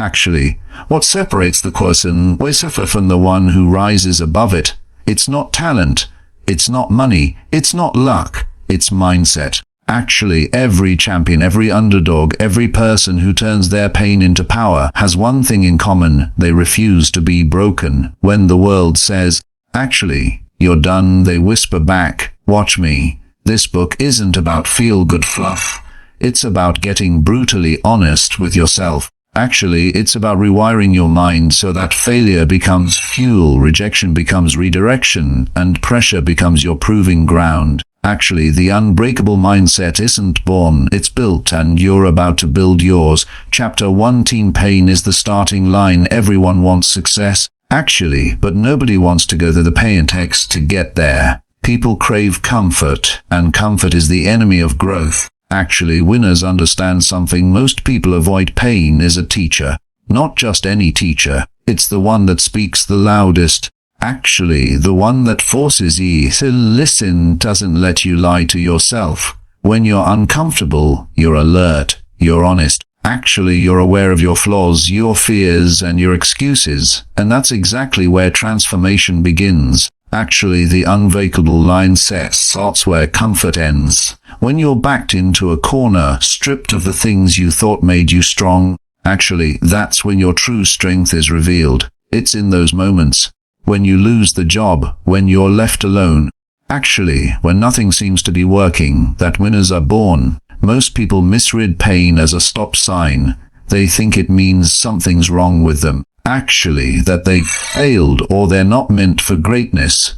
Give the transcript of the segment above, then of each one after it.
Actually, what separates the person from the one who rises above it? It's not talent, it's not money, it's not luck, it's mindset. Actually, every champion, every underdog, every person who turns their pain into power has one thing in common: they refuse to be broken. When the world says, "Actually, you're done," they whisper back, "Watch me." This book isn't about feel-good fluff. It's about getting brutally honest with yourself. Actually, it's about rewiring your mind so that failure becomes fuel, rejection becomes redirection, and pressure becomes your proving ground. Actually, the unbreakable mindset isn't born, it's built, and you're about to build yours. Chapter 1: Teen pain is the starting line. Everyone wants success, actually, but nobody wants to go through the pain it takes to get there. People crave comfort, and comfort is the enemy of growth. Actually, winners understand something. Most people avoid. Pain is a teacher. Not just any teacher. It's the one that speaks the loudest. Actually, the one that forces you to listen, doesn't let you lie to yourself. When you're uncomfortable, you're alert, you're honest. Actually, you're aware of your flaws, your fears, and your excuses. And that's exactly where transformation begins. Actually, the unbreakable mindset starts where comfort ends. When you're backed into a corner, stripped of the things you thought made you strong, actually, that's when your true strength is revealed. It's in those moments. When you lose the job, when you're left alone. Actually, when nothing seems to be working, that winners are born. Most people misread pain as a stop sign. They think it means something's wrong with them. Actually, that they've failed or they're not meant for greatness.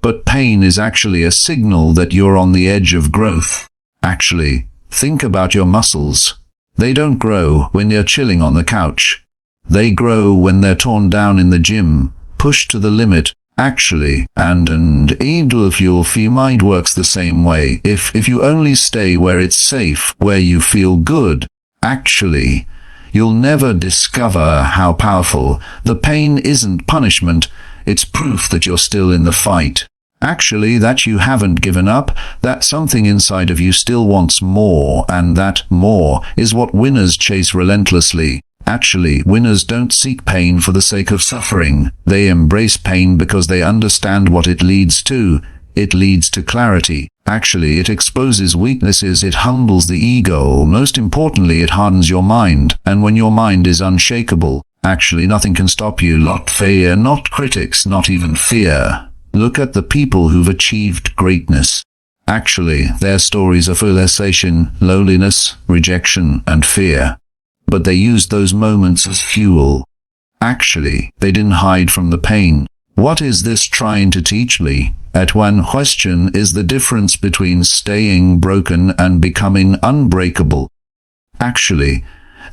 But pain is actually a signal that you're on the edge of growth. Actually, think about your muscles. They don't grow when they're chilling on the couch. They grow when they're torn down in the gym, pushed to the limit. Actually, and if your mind works the same way. If you only stay where it's safe, where you feel good, actually, you'll never discover how powerful. The pain isn't punishment, it's proof that you're still in the fight. Actually, that you haven't given up, that something inside of you still wants more, and that more is what winners chase relentlessly. Actually, winners don't seek pain for the sake of suffering. They embrace pain because they understand what it leads to. It leads to clarity. Actually, it exposes weaknesses, it humbles the ego. Most importantly, it hardens your mind. And when your mind is unshakable, actually nothing can stop you. Not fear, not critics, not even fear. Look at the people who've achieved greatness. Actually, their stories are full of cessation, loneliness, rejection, and fear. But they used those moments as fuel. Actually, they didn't hide from the pain. What is this trying to teach me? At one question is the difference between staying broken and becoming unbreakable. Actually,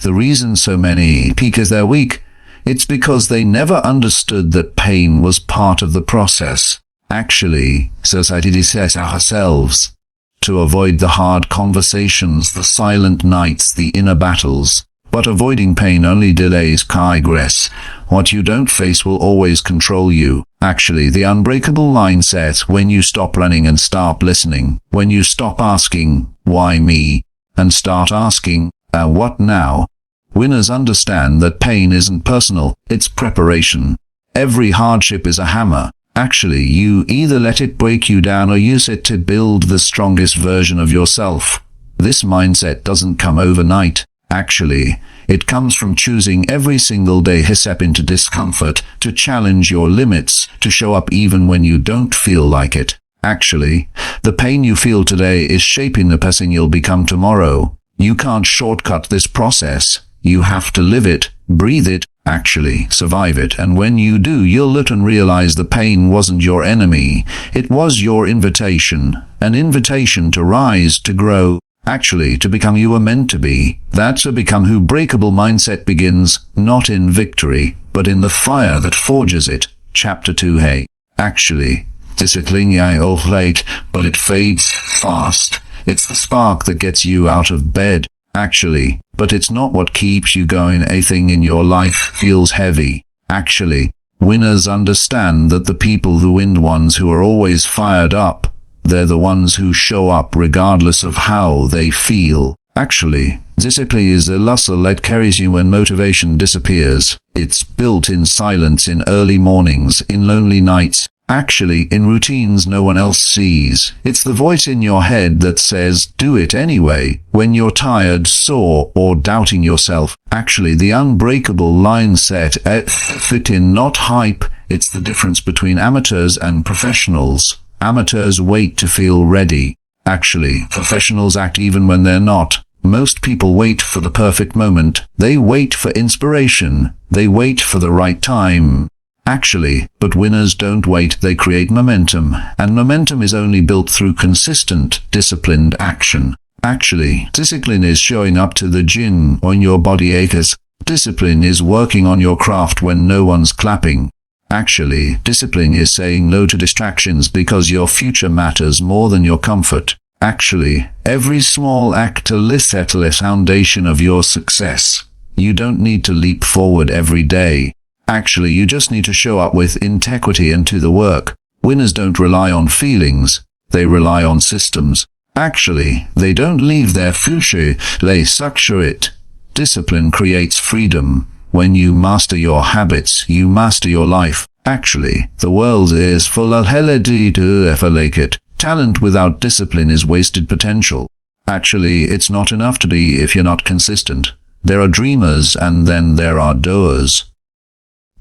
the reason so many because they're weak, it's because they never understood that pain was part of the process. Actually, society says ourselves to avoid the hard conversations, the silent nights, the inner battles. But avoiding pain only delays progress. What you don't face will always control you. Actually, the unbreakable mindset: when you stop running and start listening, when you stop asking, why me, and start asking, what now? Winners understand that pain isn't personal, it's preparation. Every hardship is a hammer. Actually, you either let it break you down or use it to build the strongest version of yourself. This mindset doesn't come overnight. Actually, it comes from choosing every single day to step into discomfort, to challenge your limits, to show up even when you don't feel like it. Actually, the pain you feel today is shaping the person you'll become tomorrow. You can't shortcut this process. You have to live it, breathe it, actually survive it. And when you do, you'll look and realize the pain wasn't your enemy. It was your invitation. An invitation to rise, to grow. Actually, to become you were meant to be. That's to become who breakable mindset begins, not in victory, but in the fire that forges it. Chapter 2. Hey. Actually, discipline of late, but it fades fast. It's the spark that gets you out of bed. Actually, but it's not what keeps you going. Anything in your life feels heavy. Actually, winners understand that the people who win, ones who are always fired up, they're the ones who show up regardless of how they feel. Actually, Discipline is the muscle that carries you when motivation disappears. It's built in silence, in early mornings, in lonely nights. Actually, in routines no one else sees. It's the voice in your head that says, do it anyway, when you're tired, sore, or doubting yourself. Actually, the unbreakable mindset, fit in, not hype. It's the difference between amateurs and professionals. Amateurs wait to feel ready. Actually, professionals act even when they're not. Most people wait for the perfect moment. They wait for inspiration. They wait for the right time. Actually, but winners don't wait, they create momentum, and momentum is only built through consistent, disciplined action. Actually, discipline is showing up to the gym when your body aches. Discipline is working on your craft when no one's clapping. Actually, discipline is saying no to distractions because your future matters more than your comfort. Actually, every small act sets the foundation of your success. You don't need to leap forward every day. Actually, you just need to show up with integrity and do the work. Winners don't rely on feelings. They rely on systems. Actually, they don't leave their future, they structure it. Discipline creates freedom. When you master your habits, you master your life. Actually, the world is full of ability to ever like it. Talent without discipline is wasted potential. Actually, it's not enough to be if you're not consistent. There are dreamers and then there are doers.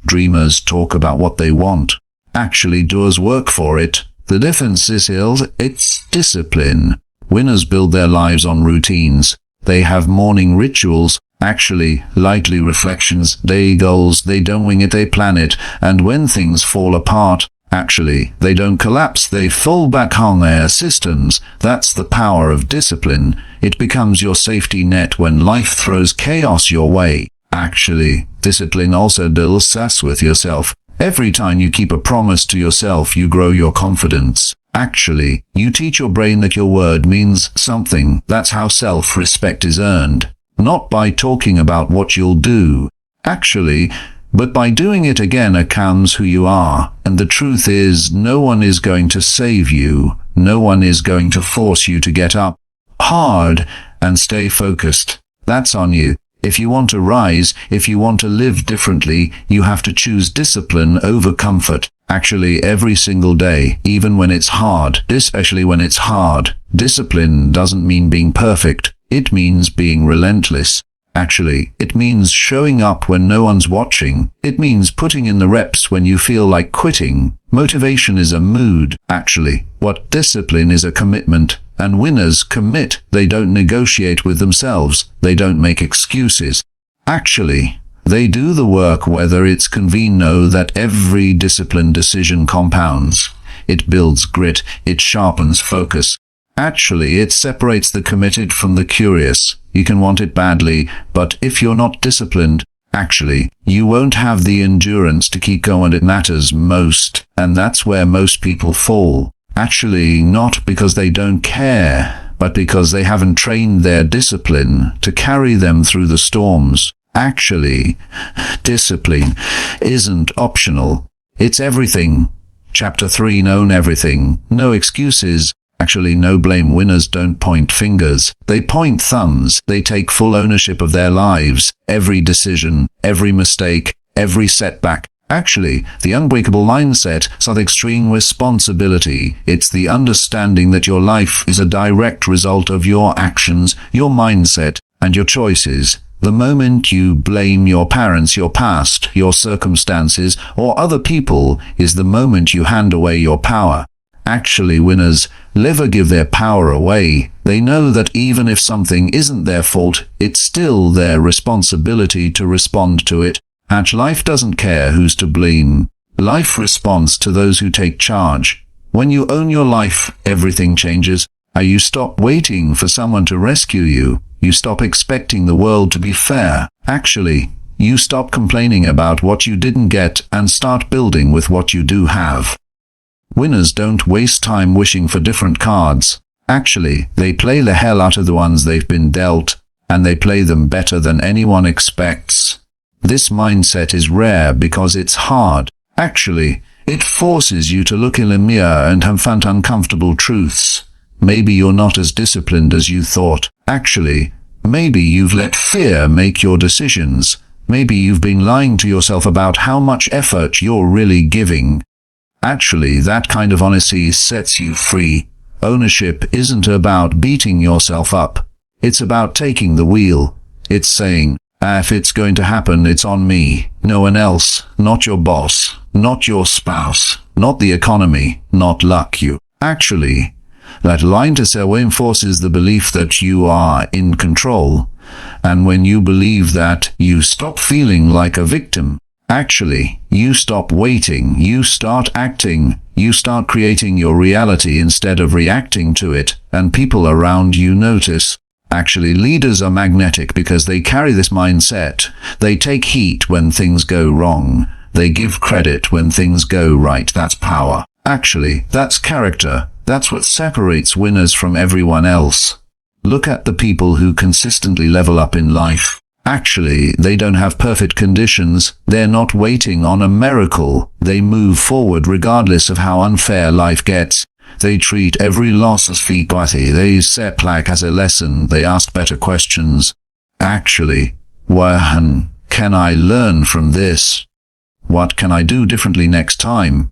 Dreamers talk about what they want. Actually, doers work for it. The difference is it's discipline. Winners build their lives on routines. They have morning rituals. Actually, lightly reflections, day goals. They don't wing it, they plan it. And when things fall apart, actually, they don't collapse, they fall back on their systems. That's the power of discipline. It becomes your safety net when life throws chaos your way. Actually, discipline also deals with yourself. Every time you keep a promise to yourself, you grow your confidence. Actually, you teach your brain that your word means something. That's how self-respect is earned. Not by talking about what you'll do. Actually, but by doing it again becomes who you are. And the truth is, no one is going to save you. No one is going to force you to get up hard and stay focused. That's on you. If you want to rise, if you want to live differently, you have to choose discipline over comfort. Actually, every single day, even when it's hard, especially when it's hard. Discipline doesn't mean being perfect. It means being relentless. Actually, it means showing up when no one's watching. It means putting in the reps when you feel like quitting. Motivation is a mood. Actually, what discipline is a commitment. And winners commit. They don't negotiate with themselves. They don't make excuses. Actually, they do the work whether it's convenient. Know that every disciplined decision compounds. It builds grit. It sharpens focus. Actually, it separates the committed from the curious. You can want it badly, but if you're not disciplined, actually, you won't have the endurance to keep going. It matters most, and that's where most people fall. Actually, not because they don't care, but because they haven't trained their discipline to carry them through the storms. Actually, discipline isn't optional. It's everything. Chapter 3, Known everything. No excuses. Actually, no blame. Winners don't point fingers. They point thumbs. They take full ownership of their lives. Every decision, every mistake, every setback. Actually, the unbreakable mindset is not extreme responsibility. It's the understanding that your life is a direct result of your actions, your mindset, and your choices. The moment you blame your parents, your past, your circumstances, or other people is the moment you hand away your power. Actually, winners never give their power away. They know that even if something isn't their fault, it's still their responsibility to respond to it. And life doesn't care who's to blame. Life responds to those who take charge. When you own your life, everything changes. You stop waiting for someone to rescue you. You stop expecting the world to be fair. Actually, you stop complaining about what you didn't get and start building with what you do have. Winners don't waste time wishing for different cards. Actually, they play the hell out of the ones they've been dealt, and they play them better than anyone expects. This mindset is rare because it's hard. Actually, it forces you to look in the mirror and confront uncomfortable truths. Maybe you're not as disciplined as you thought. Actually, Maybe you've let fear make your decisions. Maybe you've been lying to yourself about how much effort you're really giving. Actually, that kind of honesty sets you free. Ownership isn't about beating yourself up. It's about taking the wheel. It's saying, if it's going to happen, it's on me. No one else. Not your boss. Not your spouse. Not the economy. Not luck. You. Actually, that line to say reinforces the belief that you are in control. And when you believe that, you stop feeling like a victim. Actually, you stop waiting, you start acting, you start creating your reality instead of reacting to it, and people around you notice. Actually, leaders are magnetic because they carry this mindset. They take heat when things go wrong. They give credit when things go right. That's power. Actually, that's character. That's what separates winners from everyone else. Look at the people who consistently level up in life. Actually, they don't have perfect conditions. They're not waiting on a miracle. They move forward regardless of how unfair life gets. They treat every loss as feedback. They setback as a lesson. They ask better questions. Actually, what can I learn from this? What can I do differently next time?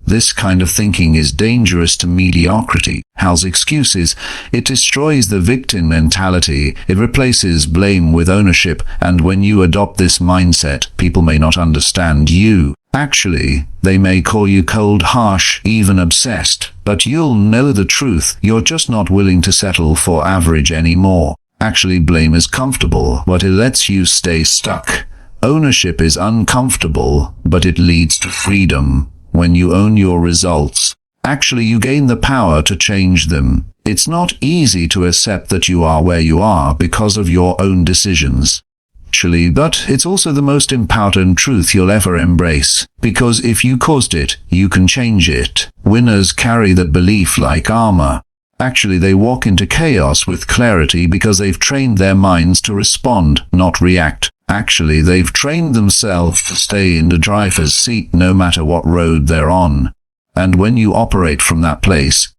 This kind of thinking is dangerous to mediocrity. How's excuses? It destroys the victim mentality. It replaces blame with ownership. And when you adopt this mindset, people may not understand you. Actually, they may call you cold, harsh, even obsessed. But you'll know the truth. You're just not willing to settle for average anymore. Actually, blame is comfortable, but it lets you stay stuck. Ownership is uncomfortable, but it leads to freedom. When you own your results, actually you gain the power to change them. It's not easy to accept that you are where you are because of your own decisions. Actually, but it's also the most important truth you'll ever embrace. Because if you caused it, you can change it. Winners carry that belief like armor. Actually, they walk into chaos with clarity because they've trained their minds to respond, not react. Actually, they've trained themselves to stay in the driver's seat no matter what road they're on. And when you operate from that place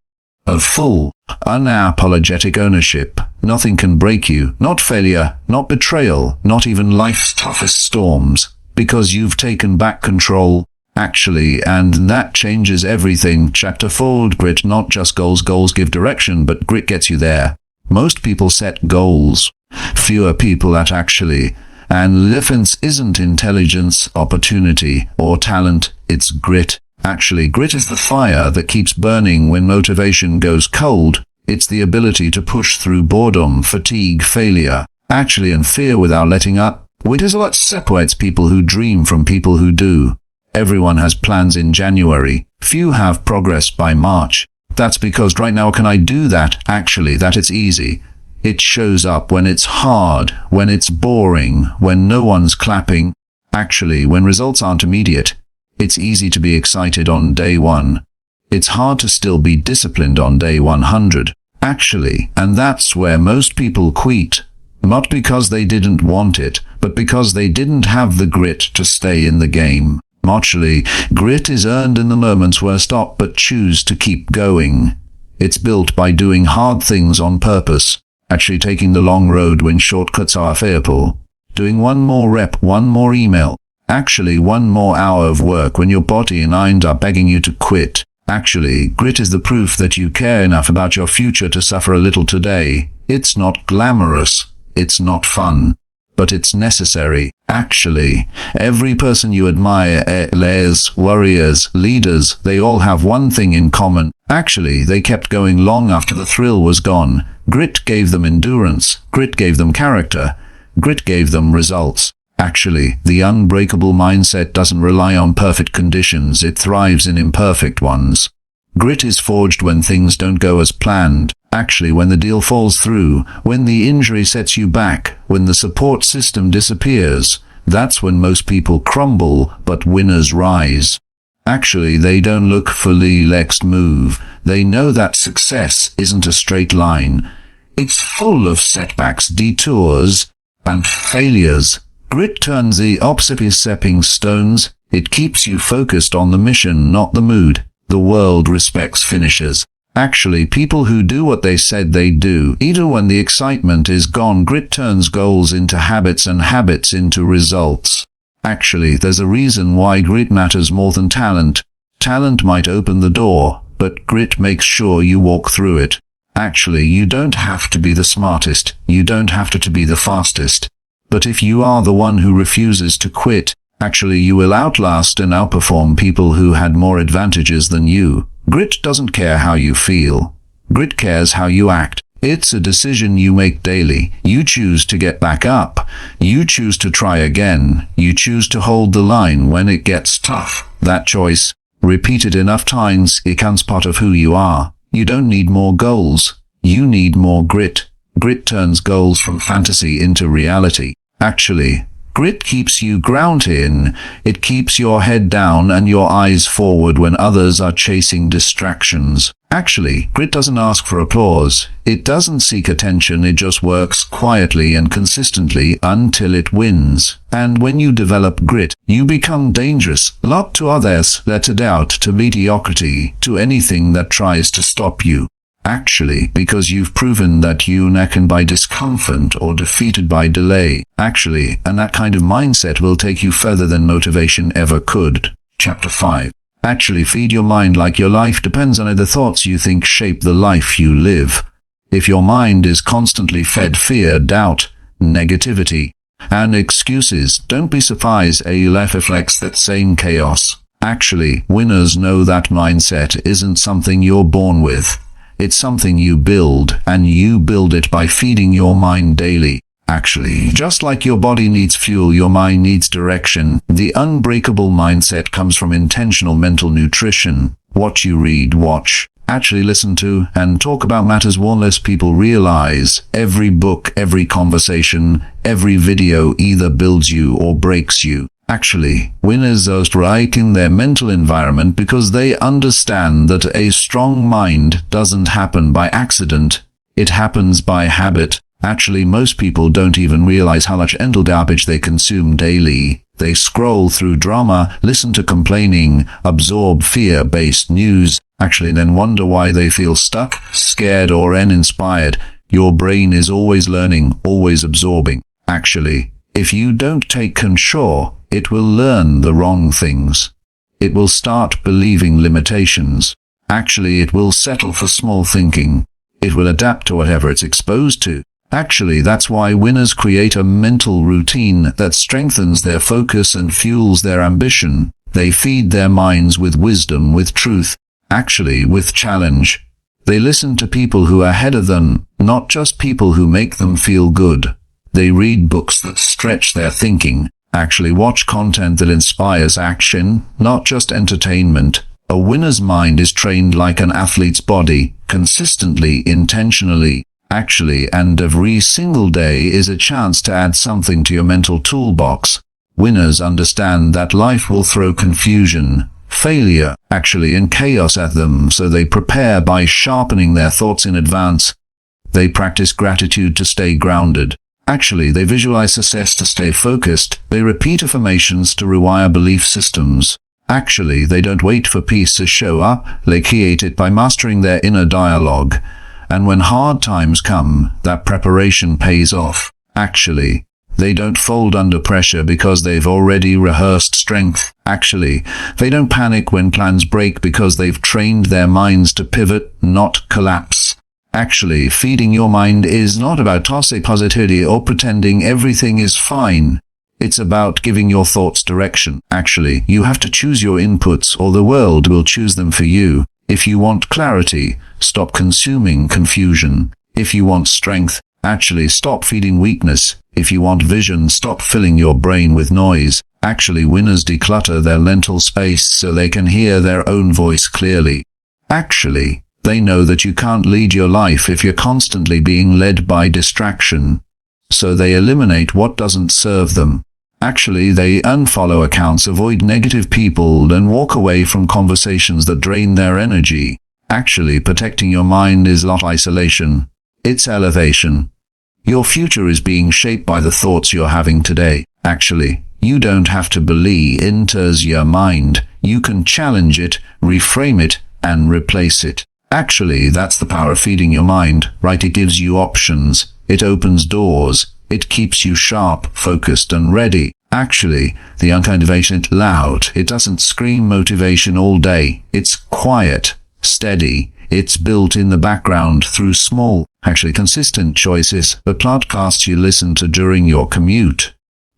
of full, unapologetic ownership, nothing can break you, not failure, not betrayal, not even life's toughest storms, because you've taken back control. Actually, and that changes everything. Chapter 4, grit, not just goals. Goals give direction, but grit gets you there. Most people set goals. Fewer people that actually. And difference isn't intelligence, opportunity, or talent, it's grit. Actually, grit is the fire that keeps burning when motivation goes cold. It's the ability to push through boredom, fatigue, failure, actually, and fear without letting up. Which is what separates people who dream from people who do. Everyone has plans in January. Few have progress by March. That's because right now can I do that? Actually, that it's easy. It shows up when it's hard, when it's boring, when no one's clapping. Actually, when results aren't immediate, it's easy to be excited on day 1. It's hard to still be disciplined on day 100. Actually, and that's where most people quit. Not because they didn't want it, but because they didn't have the grit to stay in the game. Actually, grit is earned in the moments where stop but choose to keep going. It's built by doing hard things on purpose. Actually taking the long road when shortcuts are available. Doing one more rep, one more email. Actually, one more hour of work when your body and mind are begging you to quit. Actually, grit is the proof that you care enough about your future to suffer a little today. It's not glamorous. It's not fun. But it's necessary. Actually, every person you admire, heirs, warriors, leaders, they all have one thing in common. Actually, they kept going long after the thrill was gone. Grit gave them endurance. Grit gave them character. Grit gave them results. Actually, the unbreakable mindset doesn't rely on perfect conditions. It thrives in imperfect ones. Grit is forged when things don't go as planned. Actually, when the deal falls through, when the injury sets you back, when the support system disappears, that's when most people crumble, but winners rise. Actually, they don't look for the next move. They know that success isn't a straight line. It's full of setbacks, detours, and failures. Grit turns the opposite as stepping stones. It keeps you focused on the mission, not the mood. The world respects finishers. Actually, people who do what they said they'd do, even when the excitement is gone. Grit turns goals into habits and habits into results. Actually, there's a reason why grit matters more than talent. Talent might open the door, but grit makes sure you walk through it. Actually, you don't have to be the smartest, you don't have to be the fastest. But if you are the one who refuses to quit, actually you will outlast and outperform people who had more advantages than you. Grit doesn't care how you feel. Grit cares how you act. It's a decision you make daily. You choose to get back up. You choose to try again. You choose to hold the line when it gets tough. That choice, repeated enough times, becomes part of who you are. You don't need more goals. You need more grit. Grit turns goals from fantasy into reality. Actually, grit keeps you grounded. It keeps your head down and your eyes forward when others are chasing distractions. Actually, grit doesn't ask for applause. It doesn't seek attention. It just works quietly and consistently until it wins. And when you develop grit, you become dangerous, not to others, but to doubt, to mediocrity, to anything that tries to stop you. Actually, because you've proven that you can by discomfort or defeated by delay. Actually, and that kind of mindset will take you further than motivation ever could. Chapter 5. Actually, feed your mind like your life depends on it. The thoughts you think shape the life you live. If your mind is constantly fed fear, doubt, negativity, and excuses, don't be surprised a life reflects that same chaos. Actually, winners know that mindset isn't something you're born with. It's something you build, and you build it by feeding your mind daily. Actually, just like your body needs fuel, your mind needs direction. The unbreakable mindset comes from intentional mental nutrition. What you read, watch, actually listen to, and talk about matters one less people realize. Every book, every conversation, every video either builds you or breaks you. Actually, winners are right in their mental environment because they understand that a strong mind doesn't happen by accident. It happens by habit. Actually, most people don't even realize how much mental garbage they consume daily. They scroll through drama, listen to complaining, absorb fear-based news, actually then wonder why they feel stuck, scared, or uninspired. Your brain is always learning, always absorbing. Actually, if you don't take control, it will learn the wrong things. It will start believing limitations. Actually, it will settle for small thinking. It will adapt to whatever it's exposed to. Actually, that's why winners create a mental routine that strengthens their focus and fuels their ambition. They feed their minds with wisdom, with truth, actually with challenge. They listen to people who are ahead of them, not just people who make them feel good. They read books that stretch their thinking, actually watch content that inspires action, not just entertainment. A winner's mind is trained like an athlete's body, consistently, intentionally. Actually, and every single day is a chance to add something to your mental toolbox. Winners understand that life will throw confusion, failure, actually, and chaos at them, so they prepare by sharpening their thoughts in advance. They practice gratitude to stay grounded. Actually, they visualize success to stay focused. They repeat affirmations to rewire belief systems. Actually, they don't wait for peace to show up. They create it by mastering their inner dialogue. And when hard times come, that preparation pays off. Actually, they don't fold under pressure because they've already rehearsed strength. Actually, they don't panic when plans break because they've trained their minds to pivot, not collapse. Actually, feeding your mind is not about toxic positivity or pretending everything is fine. It's about giving your thoughts direction. Actually, you have to choose your inputs or the world will choose them for you. If you want clarity, stop consuming confusion. If you want strength, actually stop feeding weakness. If you want vision, stop filling your brain with noise. Actually, winners declutter their mental space so they can hear their own voice clearly. Actually, they know that you can't lead your life if you're constantly being led by distraction. So they eliminate what doesn't serve them. Actually, they unfollow accounts, avoid negative people, and walk away from conversations that drain their energy. Actually, protecting your mind is not isolation. It's elevation. Your future is being shaped by the thoughts you're having today. Actually, you don't have to believe it enters your mind. You can challenge it, reframe it, and replace it. Actually, that's the power of feeding your mind, right? It gives you options. It opens doors. It keeps you sharp, focused, and ready. Actually, the unmotivation is loud. It doesn't scream motivation all day. It's quiet, steady. It's built in the background through small, consistent choices. The podcasts you listen to during your commute,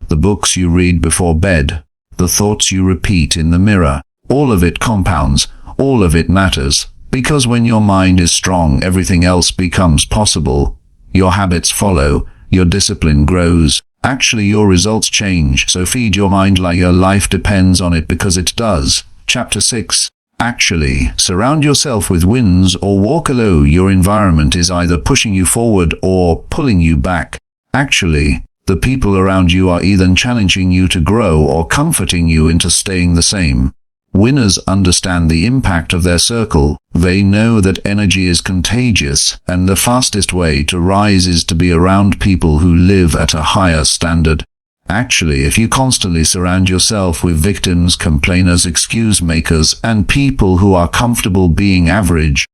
the books you read before bed, the thoughts you repeat in the mirror. All of it compounds. All of it matters. Because when your mind is strong, everything else becomes possible. Your habits follow. Your discipline grows. Actually, your results change. So feed your mind like your life depends on it, because it does. Chapter 6. Actually, surround yourself with wins or walk alone. Your environment is either pushing you forward or pulling you back. Actually, the people around you are either challenging you to grow or comforting you into staying the same. Winners understand the impact of their circle. They know that energy is contagious, and the fastest way to rise is to be around people who live at a higher standard. Actually, if you constantly surround yourself with victims, complainers, excuse makers, and people who are comfortable being average,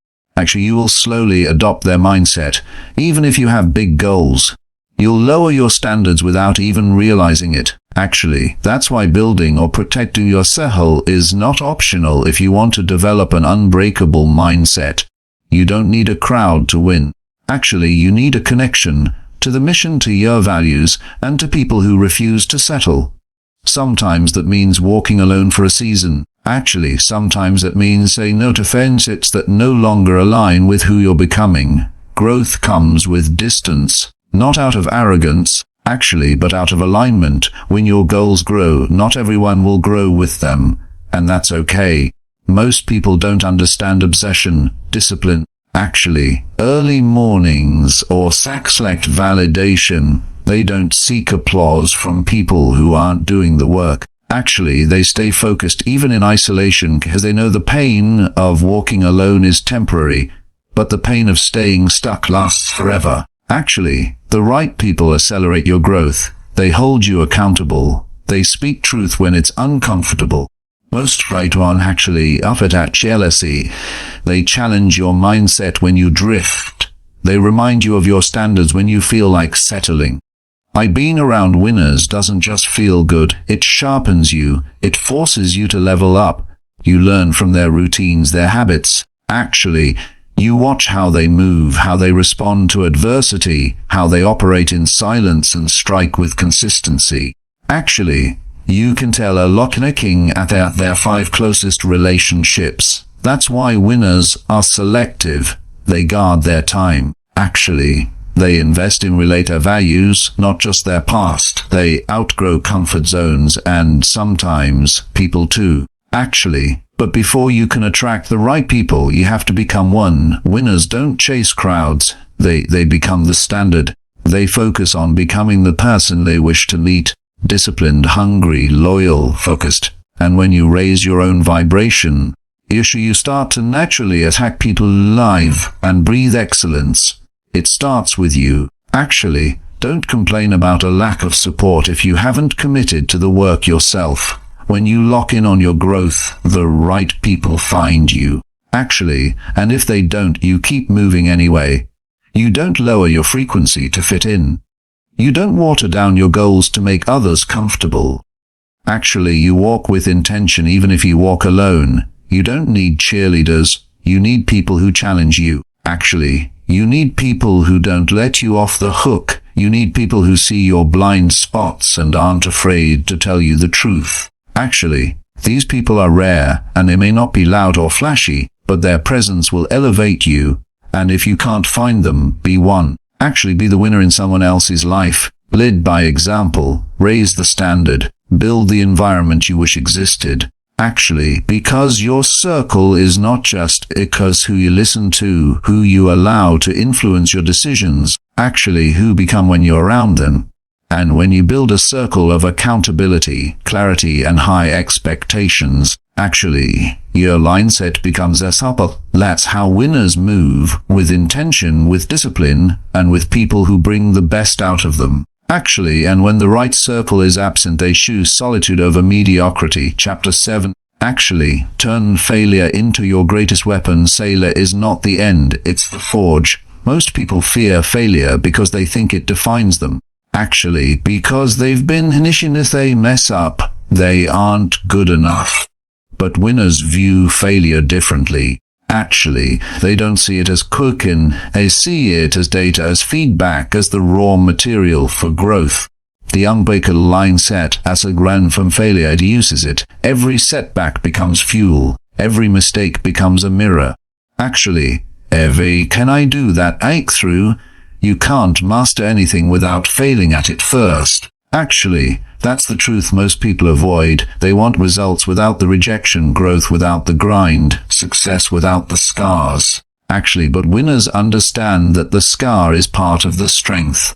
you will slowly adopt their mindset. Even if you have big goals, you'll lower your standards without even realizing it. Actually, that's why building or protecting your soul is not optional. If you want to develop an unbreakable mindset, you don't need a crowd to win. Actually, you need a connection to the mission, to your values, and to people who refuse to settle. Sometimes that means walking alone for a season. Actually, sometimes that means saying no to friendships that no longer align with who you're becoming. Growth comes with distance, not out of arrogance, but out of alignment. When your goals grow, not everyone will grow with them, and that's okay. Most people don't understand obsession, discipline, early mornings, or select validation. They don't seek applause from people who aren't doing the work. They stay focused even in isolation, because they know the pain of walking alone is temporary, but the pain of staying stuck lasts forever. The right people accelerate your growth. They hold you accountable. They speak truth when it's uncomfortable. Most right one up at jealousy. They challenge your mindset when you drift. They remind you of your standards when you feel like settling. Being around winners doesn't just feel good. It sharpens you. It forces you to level up. You learn from their routines, their habits. You watch how they move, how they respond to adversity, how they operate in silence and strike with consistency. You can tell a lot looking at their 5 closest relationships. That's why winners are selective. They guard their time. They invest in later values, not just their past. They outgrow comfort zones and sometimes people too. But before you can attract the right people, you have to become one. Winners don't chase crowds. They become the standard. They focus on becoming the person they wish to meet. Disciplined, hungry, loyal, focused. And when you raise your own vibration, you start to naturally attack people live and breathe excellence. It starts with you. Don't complain about a lack of support if you haven't committed to the work yourself. When you lock in on your growth, the right people find you. And if they don't, you keep moving anyway. You don't lower your frequency to fit in. You don't water down your goals to make others comfortable. You walk with intention even if you walk alone. You don't need cheerleaders. You need people who challenge you. You need people who don't let you off the hook. You need people who see your blind spots and aren't afraid to tell you the truth. These people are rare, and they may not be loud or flashy, but their presence will elevate you. And if you can't find them, be one. Be the winner in someone else's life. Lead by example. Raise the standard. Build the environment you wish existed. Because your circle is not just because who you listen to, who you allow to influence your decisions, who become when you're around them. And when you build a circle of accountability, clarity, and high expectations, your mindset becomes as supple. That's how winners move, with intention, with discipline, and with people who bring the best out of them. And when the right circle is absent, they choose solitude over mediocrity. Chapter 7. Actually, turn failure into your greatest weapon. Failure is not the end, it's the forge. Most people fear failure because they think it defines them. Actually, because they've been initiated, if they mess up, they aren't good enough. But winners view failure differently. Actually, they don't see it as cooking, they see it as data, as feedback, as the raw material for growth. The Unbreakable mindset, as a ground from failure, it uses it. Every setback becomes fuel. Every mistake becomes a mirror. Actually, can I do that breakthrough? You can't master anything without failing at it first. Actually, that's the truth most people avoid. They want results without the rejection, growth without the grind, success without the scars. Actually, but winners understand that the scar is part of the strength.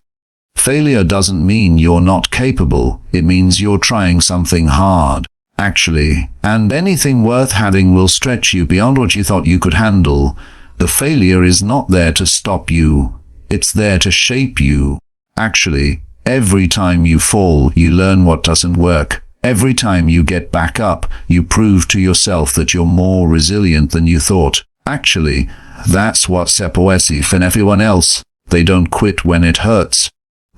Failure doesn't mean you're not capable, it means you're trying something hard. Actually, and anything worth having will stretch you beyond what you thought you could handle. The failure is not there to stop you, it's there to shape you. Actually, every time you fall, you learn what doesn't work. Every time you get back up, you prove to yourself that you're more resilient than you thought. Actually, that's what separates you from everyone else. They don't quit when it hurts.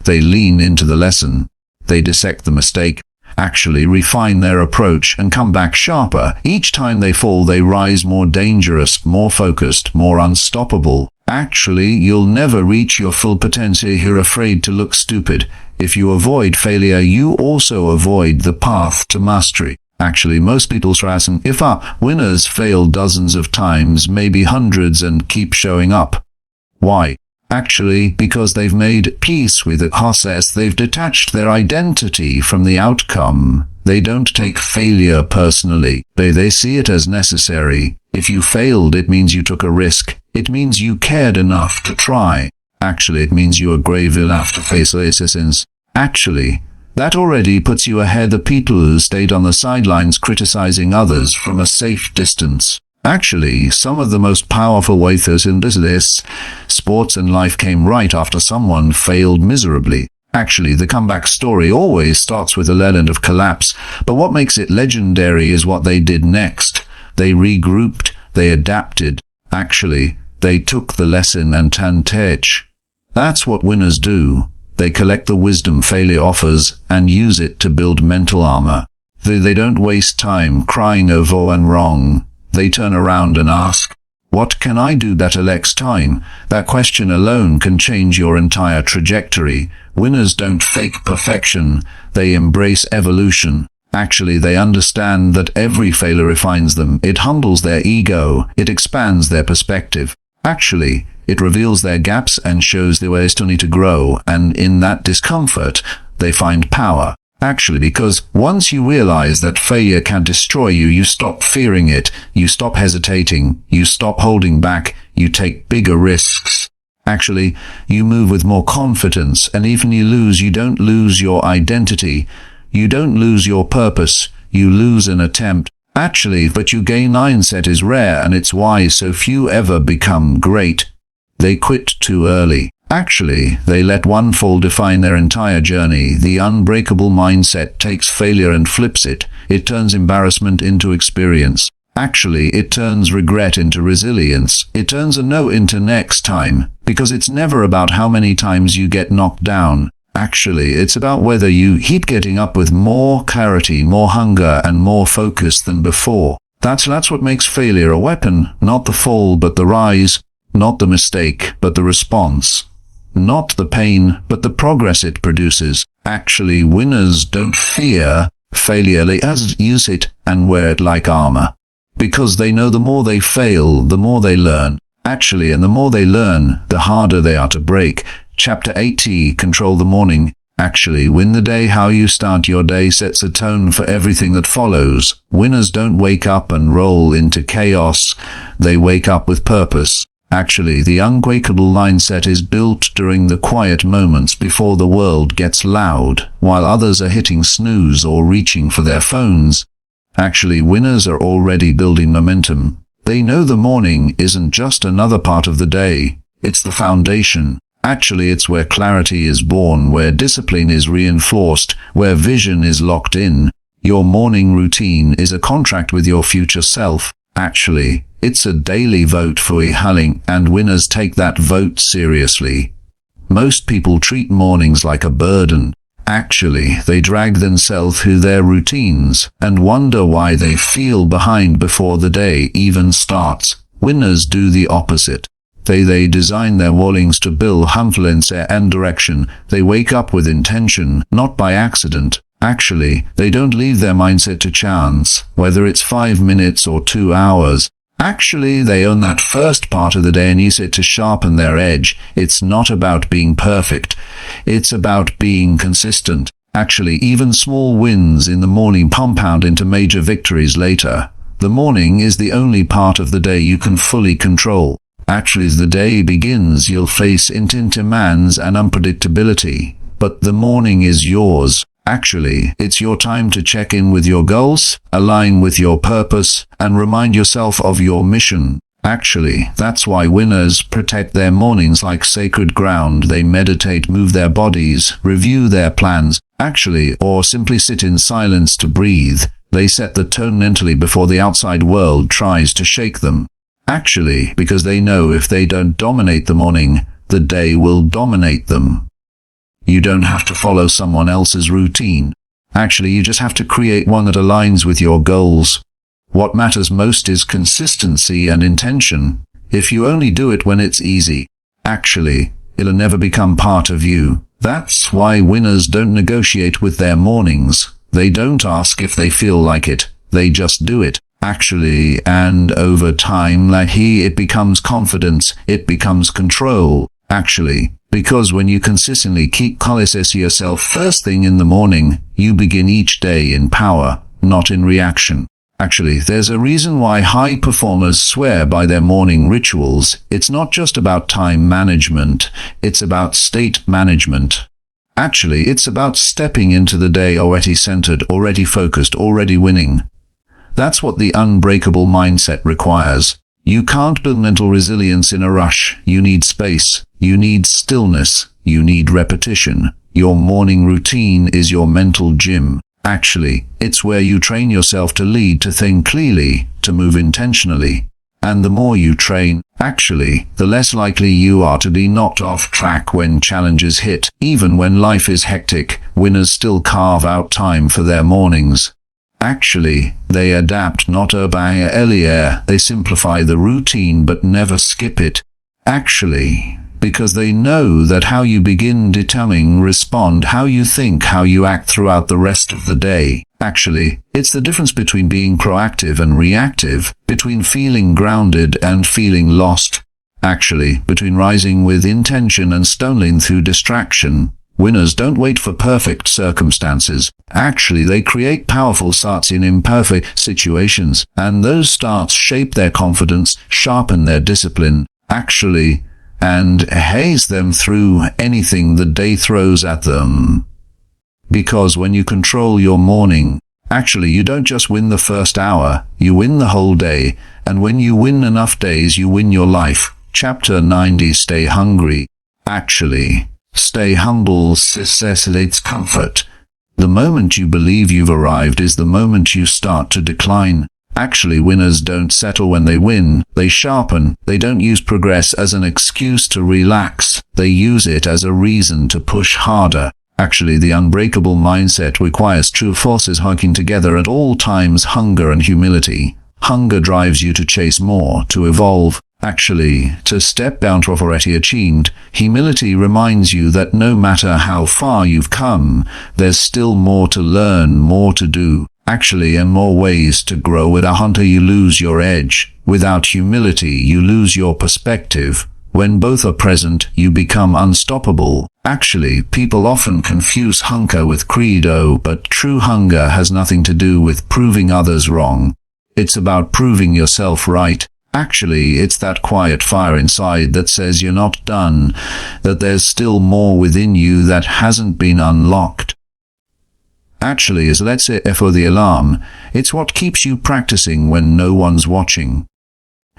They lean into the lesson. They dissect the mistake, actually refine their approach and come back sharper. Each time they fall, they rise more dangerous, more focused, more unstoppable. Actually, you'll never reach your full potential. You're afraid to look stupid. If you avoid failure, you also avoid the path to mastery. Actually, most people stress, if our winners fail dozens of times, maybe hundreds, and keep showing up. Why? Actually, because they've made peace with the process. They've detached their identity from the outcome. They don't take failure personally. They see it as necessary. If you failed, it means you took a risk. It means you cared enough to try. Actually, it means you are brave enough to face resistance. Actually, that already puts you ahead of people who stayed on the sidelines criticizing others from a safe distance. Actually, some of the most powerful waiters in this sports and life came right after someone failed miserably. Actually, the comeback story always starts with a legend of collapse, but what makes it legendary is what they did next. They regrouped, they adapted. Actually, they took the lesson and teach. That's what winners do. They collect the wisdom failure offers and use it to build mental armor. They don't waste time crying over and wrong. They turn around and ask, what can I do better next time? That question alone can change your entire trajectory. Winners don't fake perfection. They embrace evolution. Actually, they understand that every failure refines them. It humbles their ego. It expands their perspective. Actually, it reveals their gaps and shows the ways to need to grow. And in that discomfort, they find power. Actually, because once you realize that failure can destroy you, you stop fearing it, you stop hesitating, you stop holding back, you take bigger risks. Actually, you move with more confidence, and even you don't lose your identity, you don't lose your purpose, you lose an attempt. Actually, but you gain mindset is rare, and it's why so few ever become great. They quit too early. Actually, they let one fall define their entire journey. The unbreakable mindset takes failure and flips it. It turns embarrassment into experience. Actually, it turns regret into resilience. It turns a no into next time, because it's never about how many times you get knocked down. Actually, it's about whether you keep getting up with more clarity, more hunger, and more focus than before. That's what makes failure a weapon. Not the fall, but the rise. Not the mistake, but the response. Not the pain, but the progress it produces. Actually, winners don't fear failure. They use it and wear it like armor. Because they know the more they fail, the more they learn. Actually, and the more they learn, the harder they are to break. Chapter 80, Control the Morning. Actually, win the day. How you start your day sets a tone for everything that follows. Winners don't wake up and roll into chaos. They wake up with purpose. Actually, the unbreakable mindset is built during the quiet moments before the world gets loud, while others are hitting snooze or reaching for their phones. Actually, winners are already building momentum. They know the morning isn't just another part of the day. It's the foundation. Actually, it's where clarity is born, where discipline is reinforced, where vision is locked in. Your morning routine is a contract with your future self. Actually, it's a daily vote for healing, and winners take that vote seriously. Most people treat mornings like a burden. Actually, they drag themselves through their routines and wonder why they feel behind before the day even starts. Winners do the opposite. They design their mornings to build confidence and direction. They wake up with intention, not by accident. Actually, they don't leave their mindset to chance, whether it's 5 minutes or 2 hours. Actually, they own that first part of the day and use it to sharpen their edge. It's not about being perfect. It's about being consistent. Actually, even small wins in the morning compound into major victories later. The morning is the only part of the day you can fully control. Actually, as the day begins, you'll face intense demands and unpredictability. But the morning is yours. Actually, it's your time to check in with your goals, align with your purpose, and remind yourself of your mission. Actually, that's why winners protect their mornings like sacred ground. They meditate, move their bodies, review their plans, actually, or simply sit in silence to breathe. They set the tone mentally before the outside world tries to shake them. Actually, because they know if they don't dominate the morning, the day will dominate them. You don't have to follow someone else's routine. Actually, you just have to create one that aligns with your goals. What matters most is consistency and intention. If you only do it when it's easy, actually, it'll never become part of you. That's why winners don't negotiate with their mornings. They don't ask if they feel like it. They just do it. Actually, and over time, it becomes confidence. It becomes control. Actually, because when you consistently keep calling yourself first thing in the morning, you begin each day in power, not in reaction. Actually, there's a reason why high performers swear by their morning rituals. It's not just about time management, it's about state management. Actually, it's about stepping into the day already centered, already focused, already winning. That's what the unbreakable mindset requires. You can't build mental resilience in a rush. You need space. You need stillness. You need repetition. Your morning routine is your mental gym. Actually, it's where you train yourself to lead, to think clearly, to move intentionally. And the more you train, actually, the less likely you are to be knocked off track when challenges hit. Even when life is hectic, winners still carve out time for their mornings. Actually, they adapt, not obey earlier. They simplify the routine but never skip it. Actually, because they know that how you begin determine respond, how you think, how you act throughout the rest of the day. Actually, it's the difference between being proactive and reactive, between feeling grounded and feeling lost. Actually, between rising with intention and stumbling through distraction. Winners don't wait for perfect circumstances. Actually, they create powerful starts in imperfect situations, and those starts shape their confidence, sharpen their discipline, actually, and haze them through anything the day throws at them. Because when you control your morning, actually you don't just win the first hour, you win the whole day, and when you win enough days, you win your life. Chapter 90. Stay hungry. Actually, stay humble necessitates comfort. The moment you believe you've arrived is the moment you start to decline. Actually, winners don't settle when they win. They sharpen. They don't use progress as an excuse to relax. They use it as a reason to push harder. Actually, the unbreakable mindset requires true forces working together at all times: hunger and humility. Hunger drives you to chase more, to evolve. Actually, to step down to what already achieved. Humility reminds you that no matter how far you've come, there's still more to learn, more to do. Actually, and more ways to grow. With a hunter, you lose your edge. Without humility, you lose your perspective. When both are present, you become unstoppable. Actually, people often confuse hunger with credo, but true hunger has nothing to do with proving others wrong. It's about proving yourself right. Actually, it's that quiet fire inside that says you're not done, that there's still more within you that hasn't been unlocked. Actually, as let's say for the alarm, it's what keeps you practicing when no one's watching.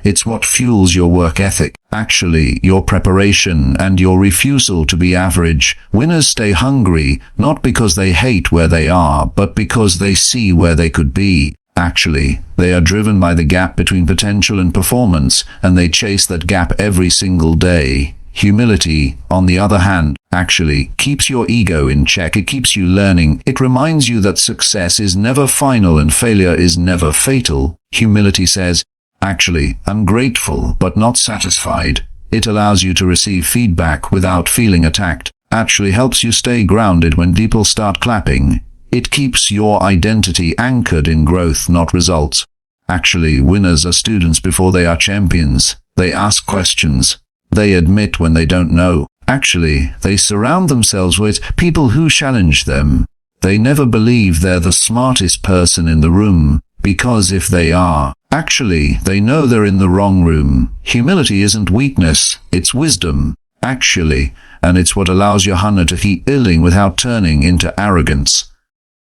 It's what fuels your work ethic. Actually, your preparation and your refusal to be average. Winners stay hungry, not because they hate where they are, but because they see where they could be. Actually, they are driven by the gap between potential and performance, and they chase that gap every single day. Humility, on the other hand, actually keeps your ego in check. It keeps you learning. It reminds you that success is never final and failure is never fatal. Humility says, actually, I'm grateful but not satisfied. It allows you to receive feedback without feeling attacked. Actually helps you stay grounded when people start clapping. It keeps your identity anchored in growth, not results. Actually, winners are students before they are champions. They ask questions. They admit when they don't know. Actually, they surround themselves with people who challenge them. They never believe they're the smartest person in the room, because if they are, actually, they know they're in the wrong room. Humility isn't weakness, it's wisdom. Actually, and it's what allows your hunger to keep building without turning into arrogance.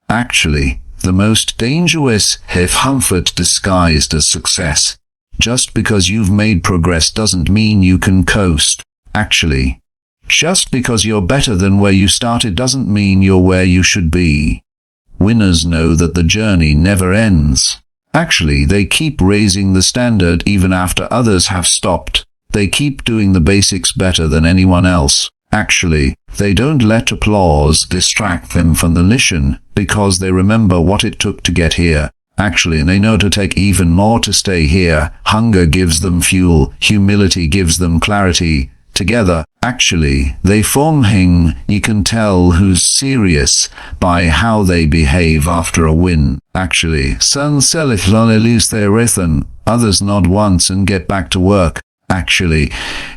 Actually, the most dangerous is comfort disguised as success. Just because you've made progress doesn't mean you can coast. Actually, just because you're better than where you started doesn't mean you're where you should be. Winners know that the journey never ends. Actually, they keep raising the standard even after others have stopped. They keep doing the basics better than anyone else. Actually, they don't let applause distract them from the mission, because they remember what it took to get here. Actually, they know to take even more to stay here. Hunger gives them fuel. Humility gives them clarity. Together, actually, they form hing. You can tell who's serious by how they behave after a win. Actually, some self lose their rhythm. Others nod once and get back to work. Actually,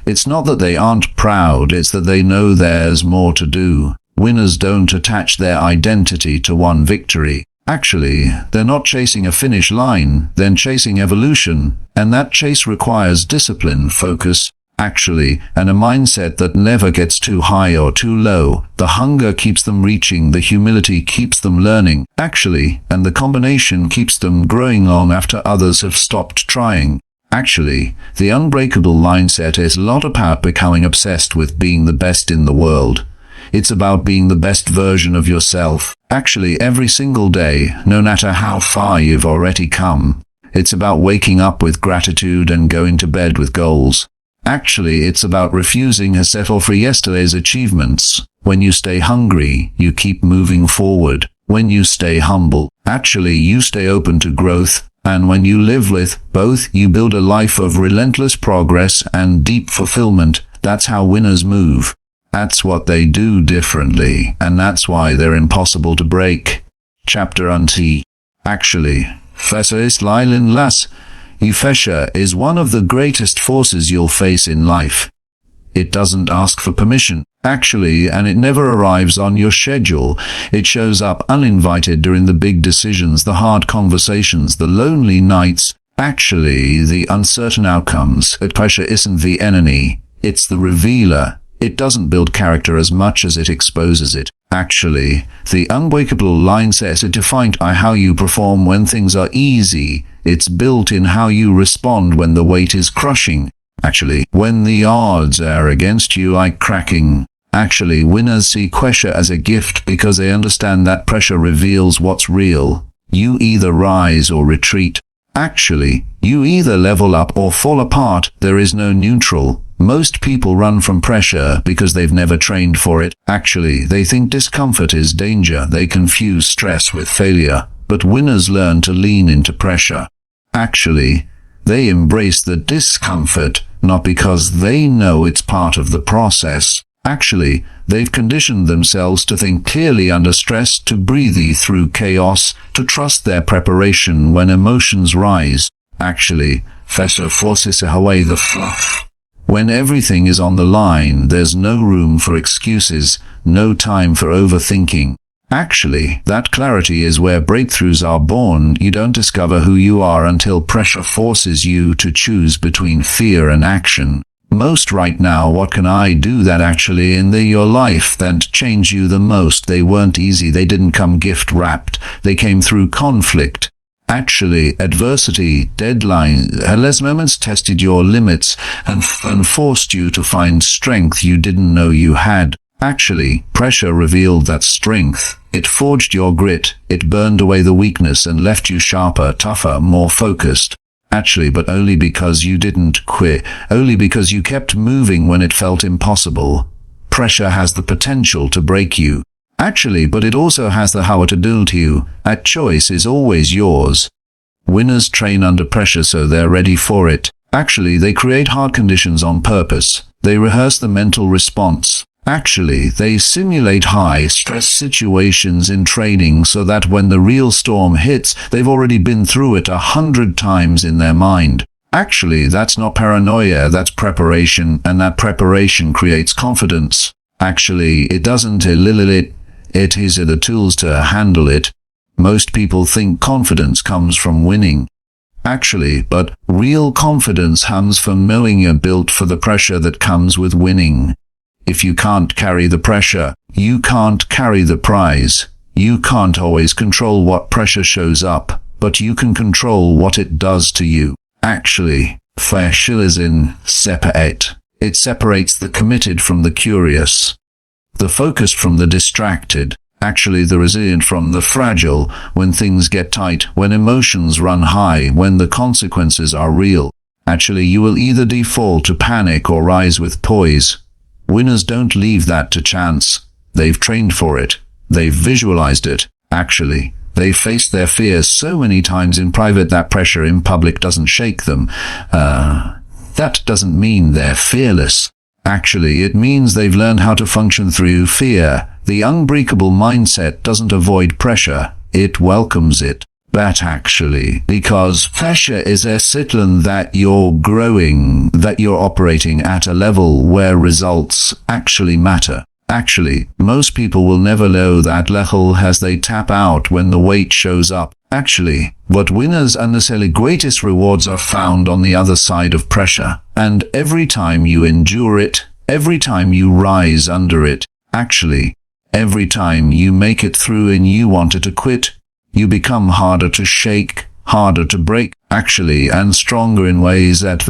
it's not that they aren't proud, it's that they know there's more to do. Winners don't attach their identity to one victory. Actually, they're not chasing a finish line, they're chasing evolution, and that chase requires discipline, focus, actually, and a mindset that never gets too high or too low. The hunger keeps them reaching, the humility keeps them learning, actually, and the combination keeps them growing long after others have stopped trying. Actually, the unbreakable mindset is a lot about becoming obsessed with being the best in the world. It's about being the best version of yourself. Actually, every single day, no matter how far you've already come. It's about waking up with gratitude and going to bed with goals. Actually, it's about refusing to settle for yesterday's achievements. When you stay hungry, you keep moving forward. When you stay humble, actually, you stay open to growth. And when you live with both, you build a life of relentless progress and deep fulfillment. That's how winners move. That's what they do differently, and that's why they're impossible to break. Chapter Unti. Actually, Fessa ist Leilin Las. Ufesha is one of the greatest forces you'll face in life. It doesn't ask for permission, actually, and it never arrives on your schedule. It shows up uninvited during the big decisions, the hard conversations, the lonely nights. Actually, the uncertain outcomes. Pressure isn't the enemy, it's the revealer. It doesn't build character as much as it exposes it. Actually, the unbreakable line says it defined by how you perform when things are easy. It's built in how you respond when the weight is crushing. Actually, when the odds are against you like cracking. Actually, winners see pressure as a gift because they understand that pressure reveals what's real. You either rise or retreat. Actually, you either level up or fall apart. There is no neutral. Most people run from pressure because they've never trained for it. Actually, they think discomfort is danger. They confuse stress with failure. But winners learn to lean into pressure. Actually, they embrace the discomfort, not because they know it's part of the process. Actually, they've conditioned themselves to think clearly under stress, to breathe through chaos, to trust their preparation when emotions rise. Actually, Fessa forces away the fluff. When everything is on the line, there's no room for excuses, no time for overthinking. Actually, that clarity is where breakthroughs are born. You don't discover who you are until pressure forces you to choose between fear and action. Most right now, what can I do that actually in your life that change you the most? They weren't easy, they didn't come gift wrapped, they came through conflict. Actually, adversity, deadlines, less moments tested your limits and forced you to find strength you didn't know you had. Actually, pressure revealed that strength. It forged your grit, it burned away the weakness and left you sharper, tougher, more focused. Actually, but only because you didn't quit, only because you kept moving when it felt impossible. Pressure has the potential to break you. Actually, but it also has the power to build you. That choice is always yours. Winners train under pressure so they're ready for it. Actually, they create hard conditions on purpose. They rehearse the mental response. Actually, they simulate high-stress situations in training so that when the real storm hits, they've already been through it 100 times in their mind. Actually, that's not paranoia, that's preparation, and that preparation creates confidence. Actually, it doesn't eliminate it is the tools to handle it. Most people think confidence comes from winning. Actually, but real confidence comes from knowing you're built for the pressure that comes with winning. If you can't carry the pressure, you can't carry the prize. You can't always control what pressure shows up, but you can control what it does to you. Actually, pressure is in separate. It separates the committed from the curious, the focused from the distracted, actually the resilient from the fragile. When things get tight, when emotions run high, when the consequences are real, actually you will either default to panic or rise with poise. Winners don't leave that to chance. They've trained for it. They've visualized it. Actually, they faced their fears so many times in private that pressure in public doesn't shake them. That doesn't mean they're fearless. Actually, it means they've learned how to function through fear. The unbreakable mindset doesn't avoid pressure, it welcomes it. But actually, because pressure is a signal that you're growing, that you're operating at a level where results actually matter. Actually, most people will never know that level as they tap out when the weight shows up. Actually, but winners and the greatest rewards are found on the other side of pressure. And every time you endure it, every time you rise under it, actually, every time you make it through and you wanted to quit, you become harder to shake, harder to break, actually, and stronger in ways that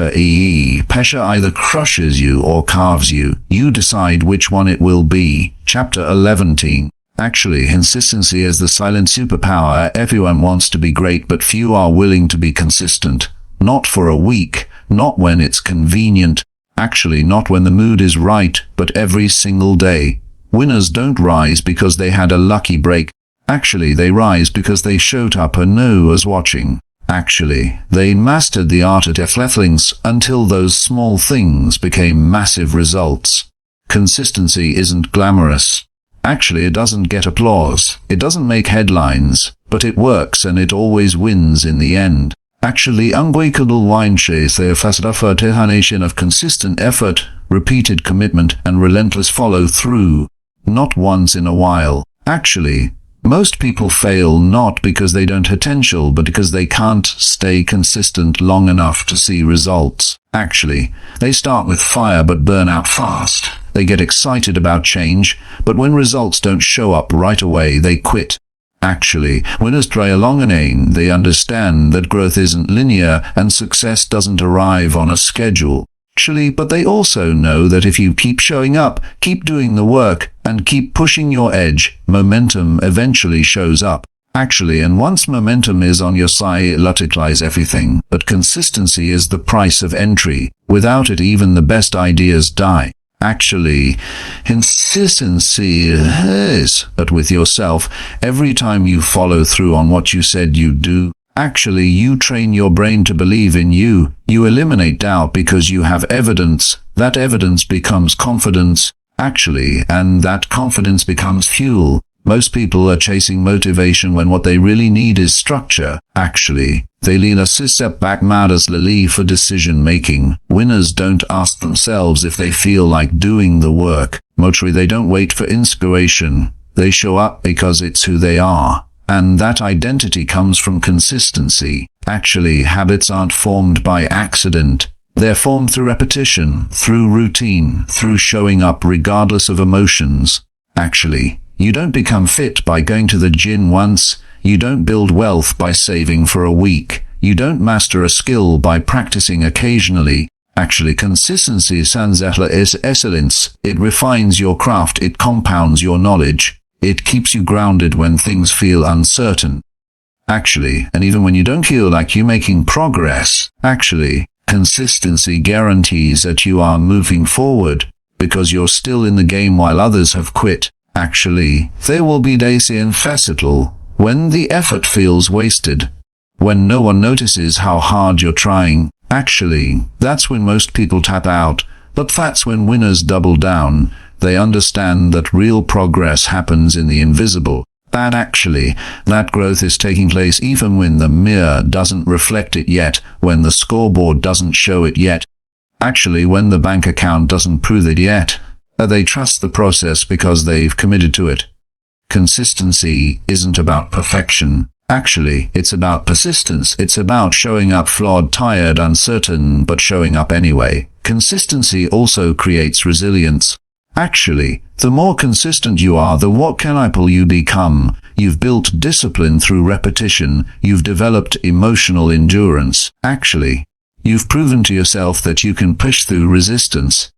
pressure either crushes you or carves you. You decide which one it will be. Chapter 11. Actually, consistency is the silent superpower. Everyone wants to be great, but few are willing to be consistent. Not for a week, not when it's convenient. Actually, not when the mood is right, but every single day. Winners don't rise because they had a lucky break. Actually, they rise because they showed up and no one was watching. Actually, they mastered the art of things until those small things became massive results. Consistency isn't glamorous. Actually, it doesn't get applause. It doesn't make headlines, but it works and it always wins in the end. Actually, unbreakable wine chase their fascination of consistent effort, repeated commitment, and relentless follow-through. Not once in a while. Actually, most people fail not because they don't have potential, but because they can't stay consistent long enough to see results. Actually, they start with fire but burn out fast. They get excited about change, but when results don't show up right away, they quit. Actually, winners try along an aim. They understand that growth isn't linear and success doesn't arrive on a schedule. Actually, but they also know that if you keep showing up, keep doing the work, and keep pushing your edge, momentum eventually shows up. Actually, and once momentum is on your side, it multiplies everything. But consistency is the price of entry. Without it, even the best ideas die. Actually, consistency is, but with yourself, every time you follow through on what you said you'd do. Actually, you train your brain to believe in you. You eliminate doubt because you have evidence. That evidence becomes confidence. Actually, and that confidence becomes fuel. Most people are chasing motivation when what they really need is structure. Actually, they lean a step back matters for decision-making. Winners don't ask themselves if they feel like doing the work. Mostly they don't wait for inspiration. They show up because it's who they are. And that identity comes from consistency. Actually, habits aren't formed by accident. They're formed through repetition, through routine, through showing up regardless of emotions. Actually, you don't become fit by going to the gym once. You don't build wealth by saving for a week. You don't master a skill by practicing occasionally. Actually, consistency sans excellence. It refines your craft, it compounds your knowledge. It keeps you grounded when things feel uncertain. Actually, and even when you don't feel like you're making progress, actually, consistency guarantees that you are moving forward, because you're still in the game while others have quit. Actually, there will be days in festival when the effort feels wasted, when no one notices how hard you're trying. Actually, that's when most people tap out, but that's when winners double down. They understand that real progress happens in the invisible. That growth is taking place even when the mirror doesn't reflect it yet, when the scoreboard doesn't show it yet. Actually, when the bank account doesn't prove it yet. They trust the process because they've committed to it. Consistency isn't about perfection. Actually, it's about persistence. It's about showing up flawed, tired, uncertain, but showing up anyway. Consistency also creates resilience. Actually, the more consistent you are, the more capable you become. You've built discipline through repetition. You've developed emotional endurance. Actually, you've proven to yourself that you can push through resistance.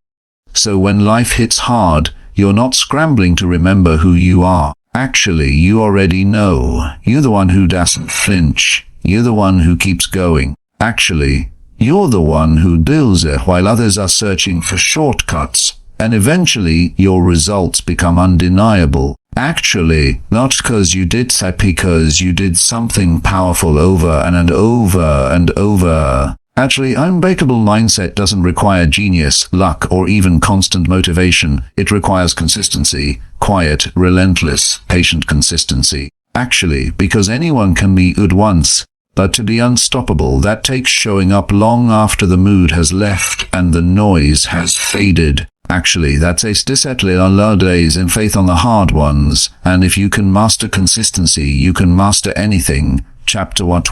So when life hits hard, you're not scrambling to remember who you are. Actually, you already know. You're the one who doesn't flinch. You're the one who keeps going. Actually, you're the one who builds it while others are searching for shortcuts. And eventually, your results become undeniable. Actually, not because you did that, because you did something powerful over and over and over. Actually, unbreakable mindset doesn't require genius, luck, or even constant motivation. It requires consistency, quiet, relentless, patient consistency. Actually, because anyone can be good once, but to be unstoppable, that takes showing up long after the mood has left and the noise has faded. Actually, that takes discipline on low days and faith on the hard ones. And if you can master consistency, you can master anything. Chapter 1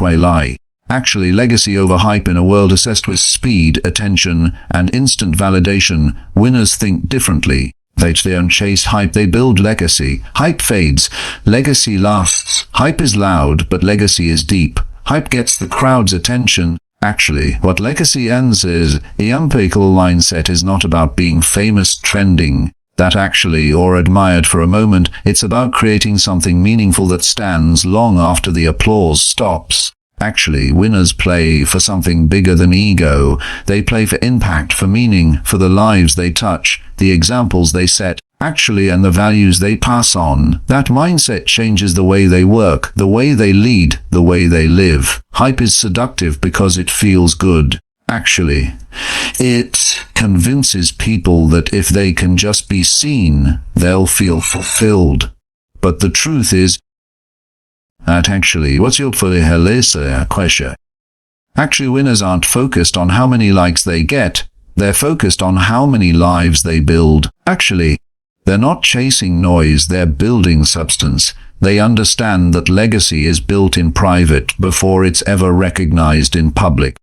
Actually, legacy over hype. In a world obsessed with speed, attention, and instant validation, winners think differently. They don't chase hype, they build legacy. Hype fades, legacy lasts. Hype is loud, but legacy is deep. Hype gets the crowd's attention. Actually, what legacy ends is, the unbreakable mindset is not about being famous, trending, that actually, or admired for a moment. It's about creating something meaningful that stands long after the applause stops. Actually, winners play for something bigger than ego. They play for impact, for meaning, for the lives they touch, the examples they set, actually, and the values they pass on. That mindset changes the way they work, the way they lead, the way they live. Hype is seductive because it feels good. Actually, it convinces people that if they can just be seen, they'll feel fulfilled. But the truth is, what's your question? Actually, winners aren't focused on how many likes they get. They're focused on how many lives they build. Actually, they're not chasing noise, they're building substance. They understand that legacy is built in private before it's ever recognized in public.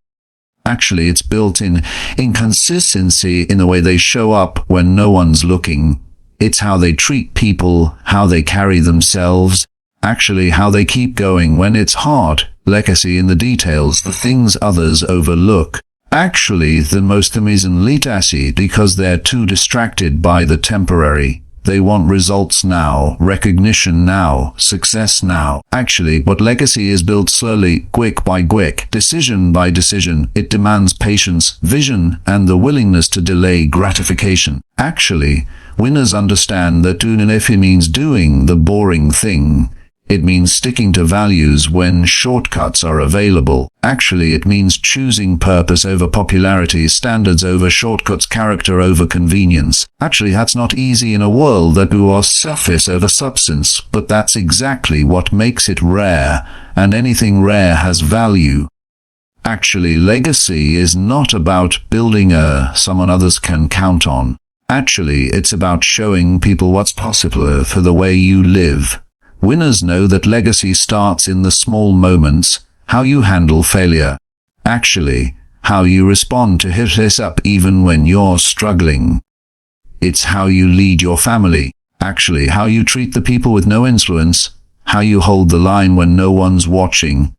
Actually, it's built in consistency in the way they show up when no one's looking. It's how they treat people, how they carry themselves. Actually, how they keep going when it's hard. Legacy in the details, the things others overlook. Actually, the most amazing legacy because they're too distracted by the temporary. They want results now, recognition now, success now. Actually, what legacy is built slowly, quick by quick, decision by decision. It demands patience, vision, and the willingness to delay gratification. Actually, winners understand that doing if means doing the boring thing. It means sticking to values when shortcuts are available. Actually, it means choosing purpose over popularity, standards over shortcuts, character over convenience. Actually, that's not easy in a world that was surface over substance, but that's exactly what makes it rare, and anything rare has value. Actually, legacy is not about building someone others can count on. Actually, it's about showing people what's possible for the way you live. Winners know that legacy starts in the small moments, how you handle failure. Actually, how you respond to hit this up even when you're struggling. It's how you lead your family. Actually, how you treat the people with no influence. how you hold the line when no one's watching.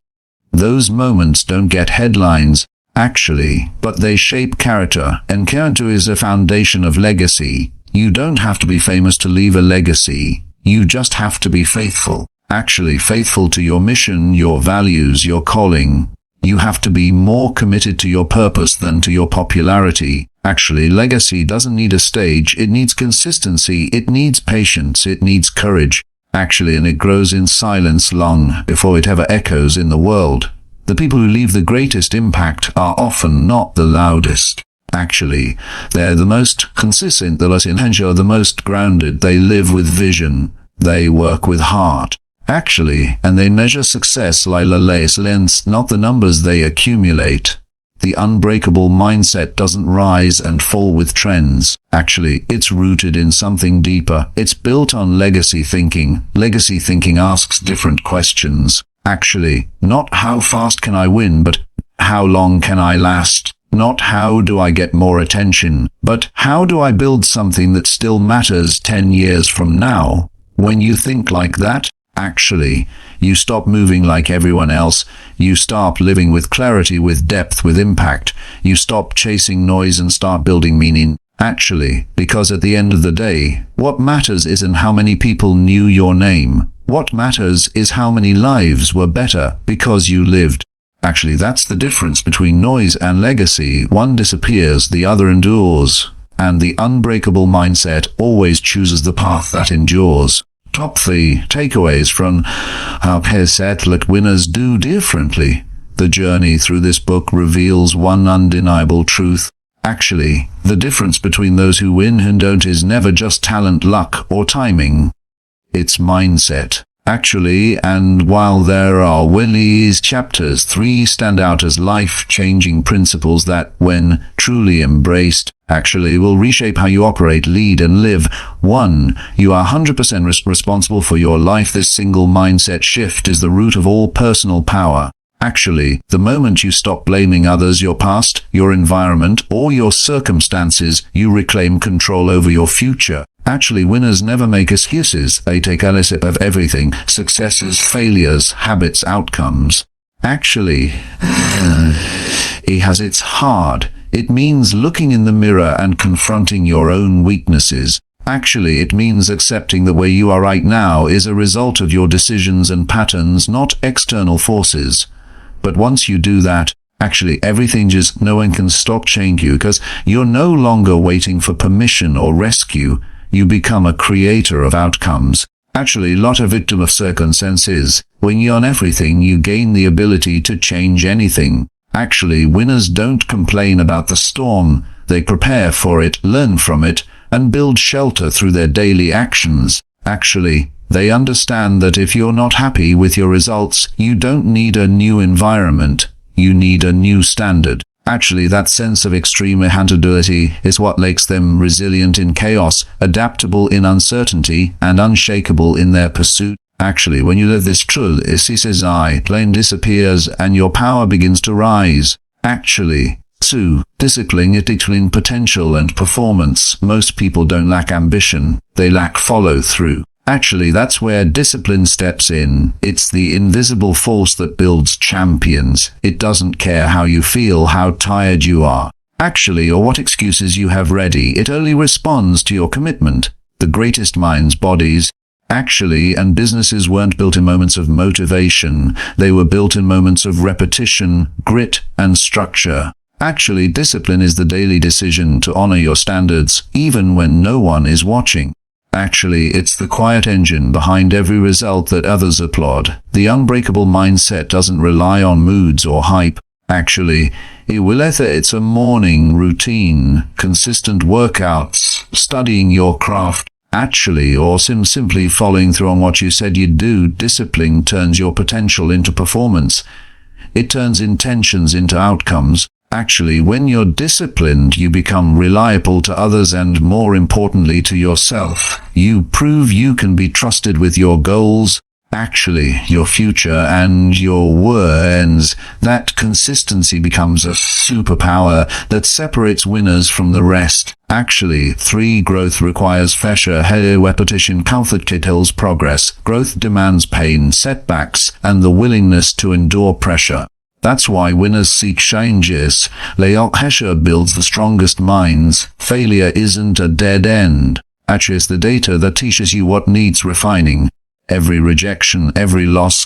Those moments don't get headlines, actually, but they shape character, and character is a foundation of legacy. You don't have to be famous to leave a legacy. You just have to be faithful. Actually, faithful to your mission, your values, your calling. You have to be more committed to your purpose than to your popularity. Actually, legacy doesn't need a stage. It needs consistency. It needs patience. It needs courage. Actually, and it grows in silence long before it ever echoes in the world. The people who leave the greatest impact are often not the loudest. Actually, they're the most consistent, the less intentional, the most grounded. They live with vision. They work with heart. Actually, and they measure success like la lens, not the numbers they accumulate. The unbreakable mindset doesn't rise and fall with trends. Actually, it's rooted in something deeper. It's built on legacy thinking. Legacy thinking asks different questions. Actually, not how fast can I win, but how long can I last? Not how do I get more attention, but how do I build something that still matters 10 years from now? When you think like that, actually, you stop moving like everyone else. You start living with clarity, with depth, with impact. You stop chasing noise and start building meaning. Actually, because at the end of the day, what matters isn't how many people knew your name. What matters is how many lives were better because you lived. Actually, that's the difference between noise and legacy. One disappears, the other endures. And the unbreakable mindset always chooses the path that endures. Top 3 takeaways from our set let winners do differently. The journey through this book reveals one undeniable truth. Actually, the difference between those who win and don't is never just talent, luck, or timing. It's mindset. Actually, and while there are Willie's chapters, 3 stand out as life-changing principles that, when truly embraced, actually will reshape how you operate, lead, and live. 1. You are 100% responsible for your life. This single mindset shift is the root of all personal power. Actually, the moment you stop blaming others, your past, your environment, or your circumstances, you reclaim control over your future. Actually, winners never make excuses. They take ownership of everything. Successes, failures, habits, outcomes. Actually, it has its hard. It means looking in the mirror and confronting your own weaknesses. Actually, it means accepting that where you are right now is a result of your decisions and patterns, not external forces. But once you do that, actually everything just, no one can stop changing you because you're no longer waiting for permission or rescue. You become a creator of outcomes. Actually, not a victim of circumstances. When you own everything, you gain the ability to change anything. Actually, winners don't complain about the storm. They prepare for it, learn from it, and build shelter through their daily actions. Actually, they understand that if you're not happy with your results, you don't need a new environment. You need a new standard. Actually, that sense of extreme handleability is what makes them resilient in chaos, adaptable in uncertainty, and unshakable in their pursuit. Actually, when you live this truth, it ceases plane disappears and your power begins to rise. Actually, 2. Discipline it between potential and performance. Most people don't lack ambition, they lack follow-through. Actually, that's where discipline steps in. It's the invisible force that builds champions. It doesn't care how you feel, how tired you are. Actually, or what excuses you have ready. It only responds to your commitment. The greatest minds, bodies, actually, and businesses weren't built in moments of motivation. They were built in moments of repetition, grit, and structure. Actually, discipline is the daily decision to honor your standards, even when no one is watching. Actually, it's the quiet engine behind every result that others applaud. The unbreakable mindset doesn't rely on moods or hype. Actually, it's a morning routine, consistent workouts, studying your craft. Actually, or simply following through on what you said you'd do. Discipline turns your potential into performance. It turns intentions into outcomes. Actually, when you're disciplined, you become reliable to others and, more importantly, to yourself. You prove you can be trusted with your goals. Actually, your future and your words, that consistency becomes a superpower that separates winners from the rest. Actually, 3. Growth requires pressure, repetition, comfort kills progress. Growth demands pain, setbacks, and the willingness to endure pressure. That's why winners seek changes. Pressure builds the strongest minds. Failure isn't a dead end. Actually, it's the data that teaches you what needs refining. Every rejection, every loss,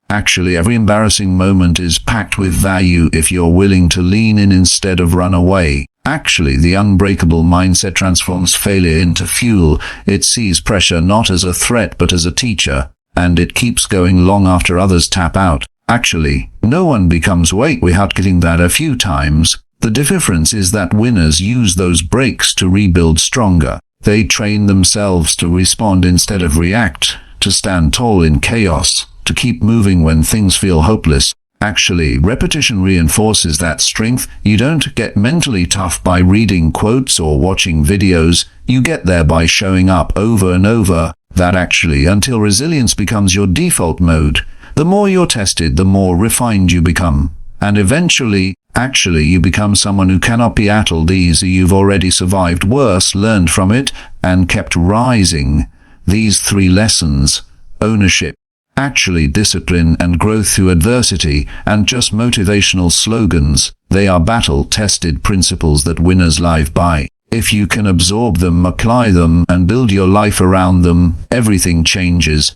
actually every embarrassing moment is packed with value if you're willing to lean in instead of run away. Actually, the unbreakable mindset transforms failure into fuel. It sees pressure not as a threat but as a teacher, and it keeps going long after others tap out. Actually, no one becomes weak without getting that a few times. The difference is that winners use those breaks to rebuild stronger. They train themselves to respond instead of react, to stand tall in chaos, to keep moving when things feel hopeless. Actually, repetition reinforces that strength. You don't get mentally tough by reading quotes or watching videos. You get there by showing up over and over. That actually, until resilience becomes your default mode. The more you're tested, the more refined you become. And eventually, actually, you become someone who cannot be addled easy. You've already survived worse, learned from it, and kept rising. These 3 lessons, ownership, actually discipline and growth through adversity, and just motivational slogans, they are battle-tested principles that winners live by. If you can absorb them, apply them, and build your life around them, everything changes.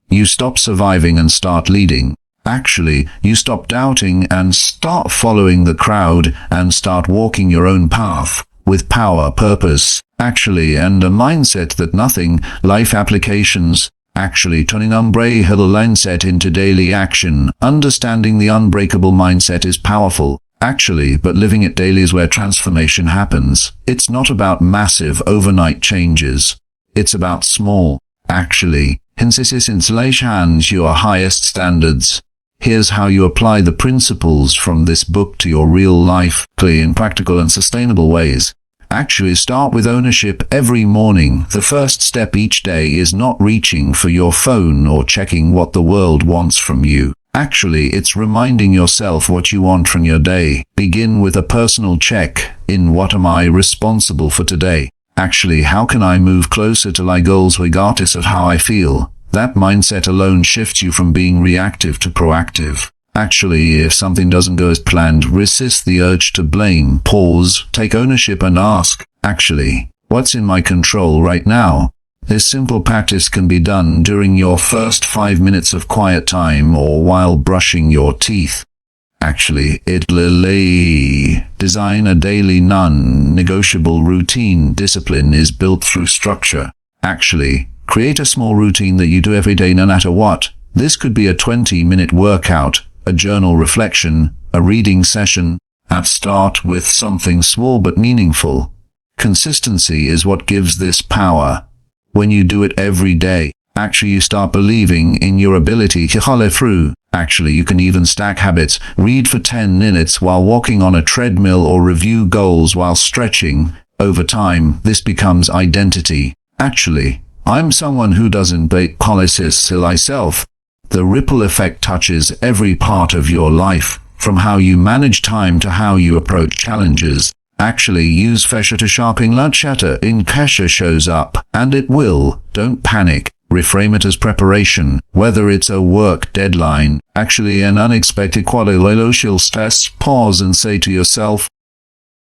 You stop surviving and start leading. Actually, you stop doubting and start following the crowd and start walking your own path with power, purpose, actually, and a mindset that nothing, life applications, actually turning unbreakable mindset into daily action. Understanding the unbreakable mindset is powerful, actually, but living it daily is where transformation happens. It's not about massive overnight changes. It's about small, actually, insulation your highest standards. Here's how you apply the principles from this book to your real life, clear in practical and sustainable ways. Actually, start with ownership every morning. The first step each day is not reaching for your phone or checking what the world wants from you. Actually, it's reminding yourself what you want from your day. Begin with a personal check in what am I responsible for today? Actually, how can I move closer to my goals regardless of how I feel? That mindset alone shifts you from being reactive to proactive. Actually, if something doesn't go as planned, resist the urge to blame, pause, take ownership and ask, actually, what's in my control right now? This simple practice can be done during your first 5 minutes of quiet time or while brushing your teeth. Actually, design a daily non-negotiable routine. Discipline is built through structure. Actually, create a small routine that you do every day no matter what. This could be a 20-minute workout, a journal reflection, a reading session. Start with something small but meaningful. Consistency is what gives this power. When you do it every day, actually you start believing in your ability to follow through. Actually, you can even stack habits. Read for 10 minutes while walking on a treadmill or review goals while stretching. Over time, this becomes identity. Actually, I'm someone who doesn't break policies myself. The ripple effect touches every part of your life, from how you manage time to how you approach challenges. Actually, use pressure to sharpen chatter. In pressure shows up, and it will. Don't panic. Reframe it as preparation, whether it's a work deadline, actually an unexpected quality stress. Pause and say to yourself,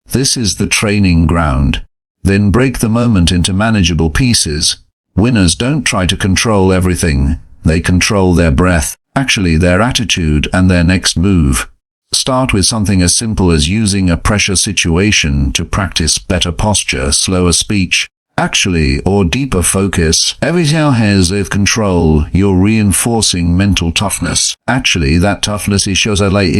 this is the training ground. Then break the moment into manageable pieces. Winners don't try to control everything. They control their breath, actually their attitude and their next move. Start with something as simple as using a pressure situation to practice better posture, slower speech, actually, or deeper focus. Every time has of control, you're reinforcing mental toughness. Actually, that toughness shows up like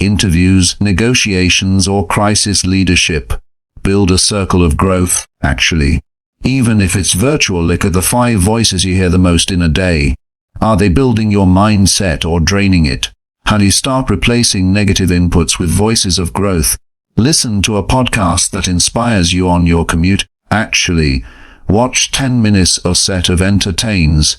interviews, negotiations, or crisis leadership. Build a circle of growth, actually. Even if it's virtual, look at the 5 voices you hear the most in a day. Are they building your mindset or draining it? How do you start replacing negative inputs with voices of growth? Listen to a podcast that inspires you on your commute. Actually, watch 10 minutes or set of entertains.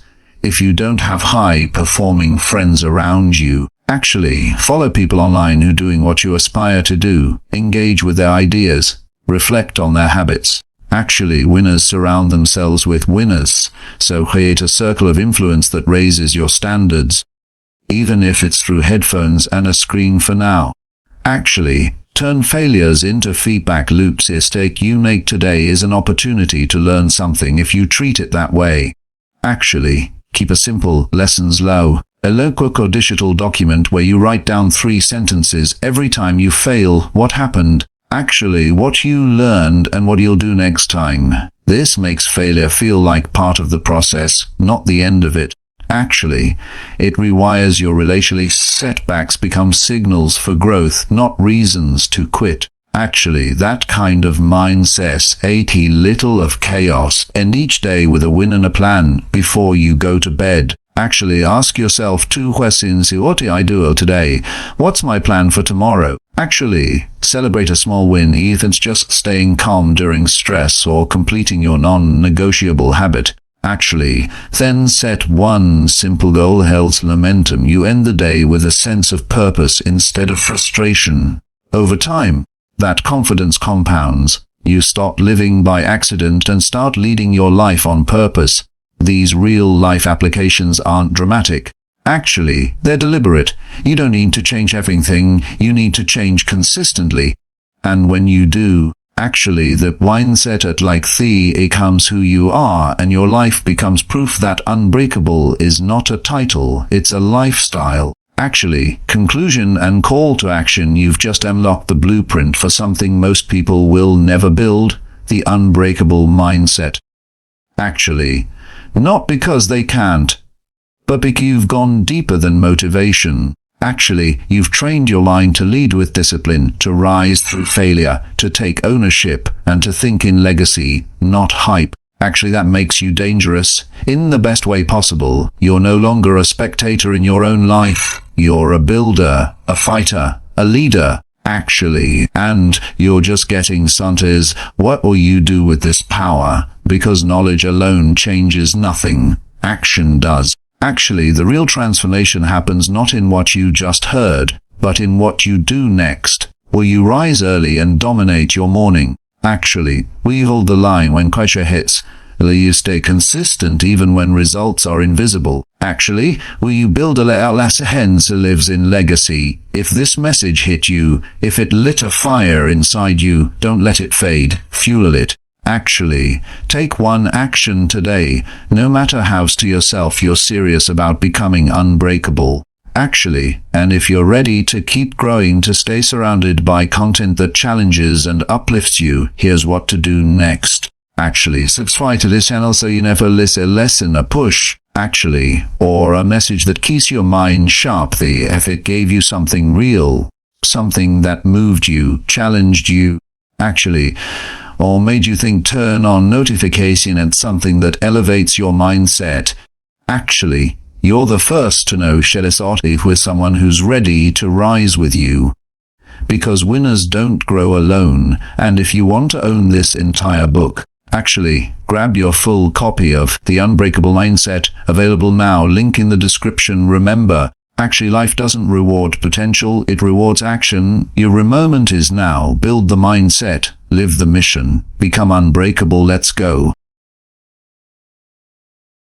if you don't have high-performing friends around you, actually follow people online who are doing what you aspire to do, engage with their ideas, reflect on their habits. Actually, winners surround themselves with winners, so create a circle of influence that raises your standards, even if it's through headphones and a screen for now. Actually, turn failures into feedback loops. The mistake you make today is an opportunity to learn something if you treat it that way. Actually, keep a simple lessons low, a notebook or digital document where you write down 3 sentences every time you fail: what happened, actually what you learned, and what you'll do next time. This makes failure feel like part of the process, not the end of it. Actually, it rewires your relationship. Setbacks become signals for growth, not reasons to quit. Actually, that kind of mindset, 80 little of chaos, end each day with a win and a plan before you go to bed. Actually, ask yourself 2 questions. What do I do today? What's my plan for tomorrow? Actually, celebrate a small win, if it's just staying calm during stress or completing your non-negotiable habit. Actually, then set one simple goal. Helps momentum. You end the day with a sense of purpose instead of frustration. Over time, that confidence compounds. You stop living by accident and start leading your life on purpose. These real-life applications aren't dramatic. Actually, they're deliberate. You don't need to change everything, you need to change consistently. And when you do, actually the mindset becomes who you are, and your life becomes proof that Unbreakable is not a title, it's a lifestyle. Actually, conclusion and call to action: you've just unlocked the blueprint for something most people will never build, the unbreakable mindset. Actually, not because they can't, but because you've gone deeper than motivation. Actually, you've trained your mind to lead with discipline, to rise through failure, to take ownership, and to think in legacy, not hype. Actually, that makes you dangerous, in the best way possible. You're no longer a spectator in your own life. You're a builder, a fighter, a leader. Actually, and you're just getting started. What will you do with this power? Because knowledge alone changes nothing. Action does. Actually, the real transformation happens not in what you just heard, but in what you do next. Will you rise early and dominate your morning? Actually, will you hold the line when pressure hits? Will you stay consistent even when results are invisible? Actually, will you build a hens who lives in legacy? If this message hit you, if it lit a fire inside you, don't let it fade, fuel it. Actually, take one action today, no matter how to yourself you're serious about becoming unbreakable. Actually, and if you're ready to keep growing, to stay surrounded by content that challenges and uplifts you, here's what to do next. Actually, subscribe to this channel so you never miss a lesson, a push, actually, or a message that keeps your mind sharp. If it gave you something real, something that moved you, challenged you, actually, or made you think, turn on notification and something that elevates your mindset. Actually, you're the first to know. Share this article with someone who's ready to rise with you. Because winners don't grow alone, and if you want to own this entire book, actually, grab your full copy of The Unbreakable Mindset, available now, link in the description. Remember, actually, life doesn't reward potential, it rewards action. Your moment is now. Build the mindset, live the mission, become unbreakable. Let's go.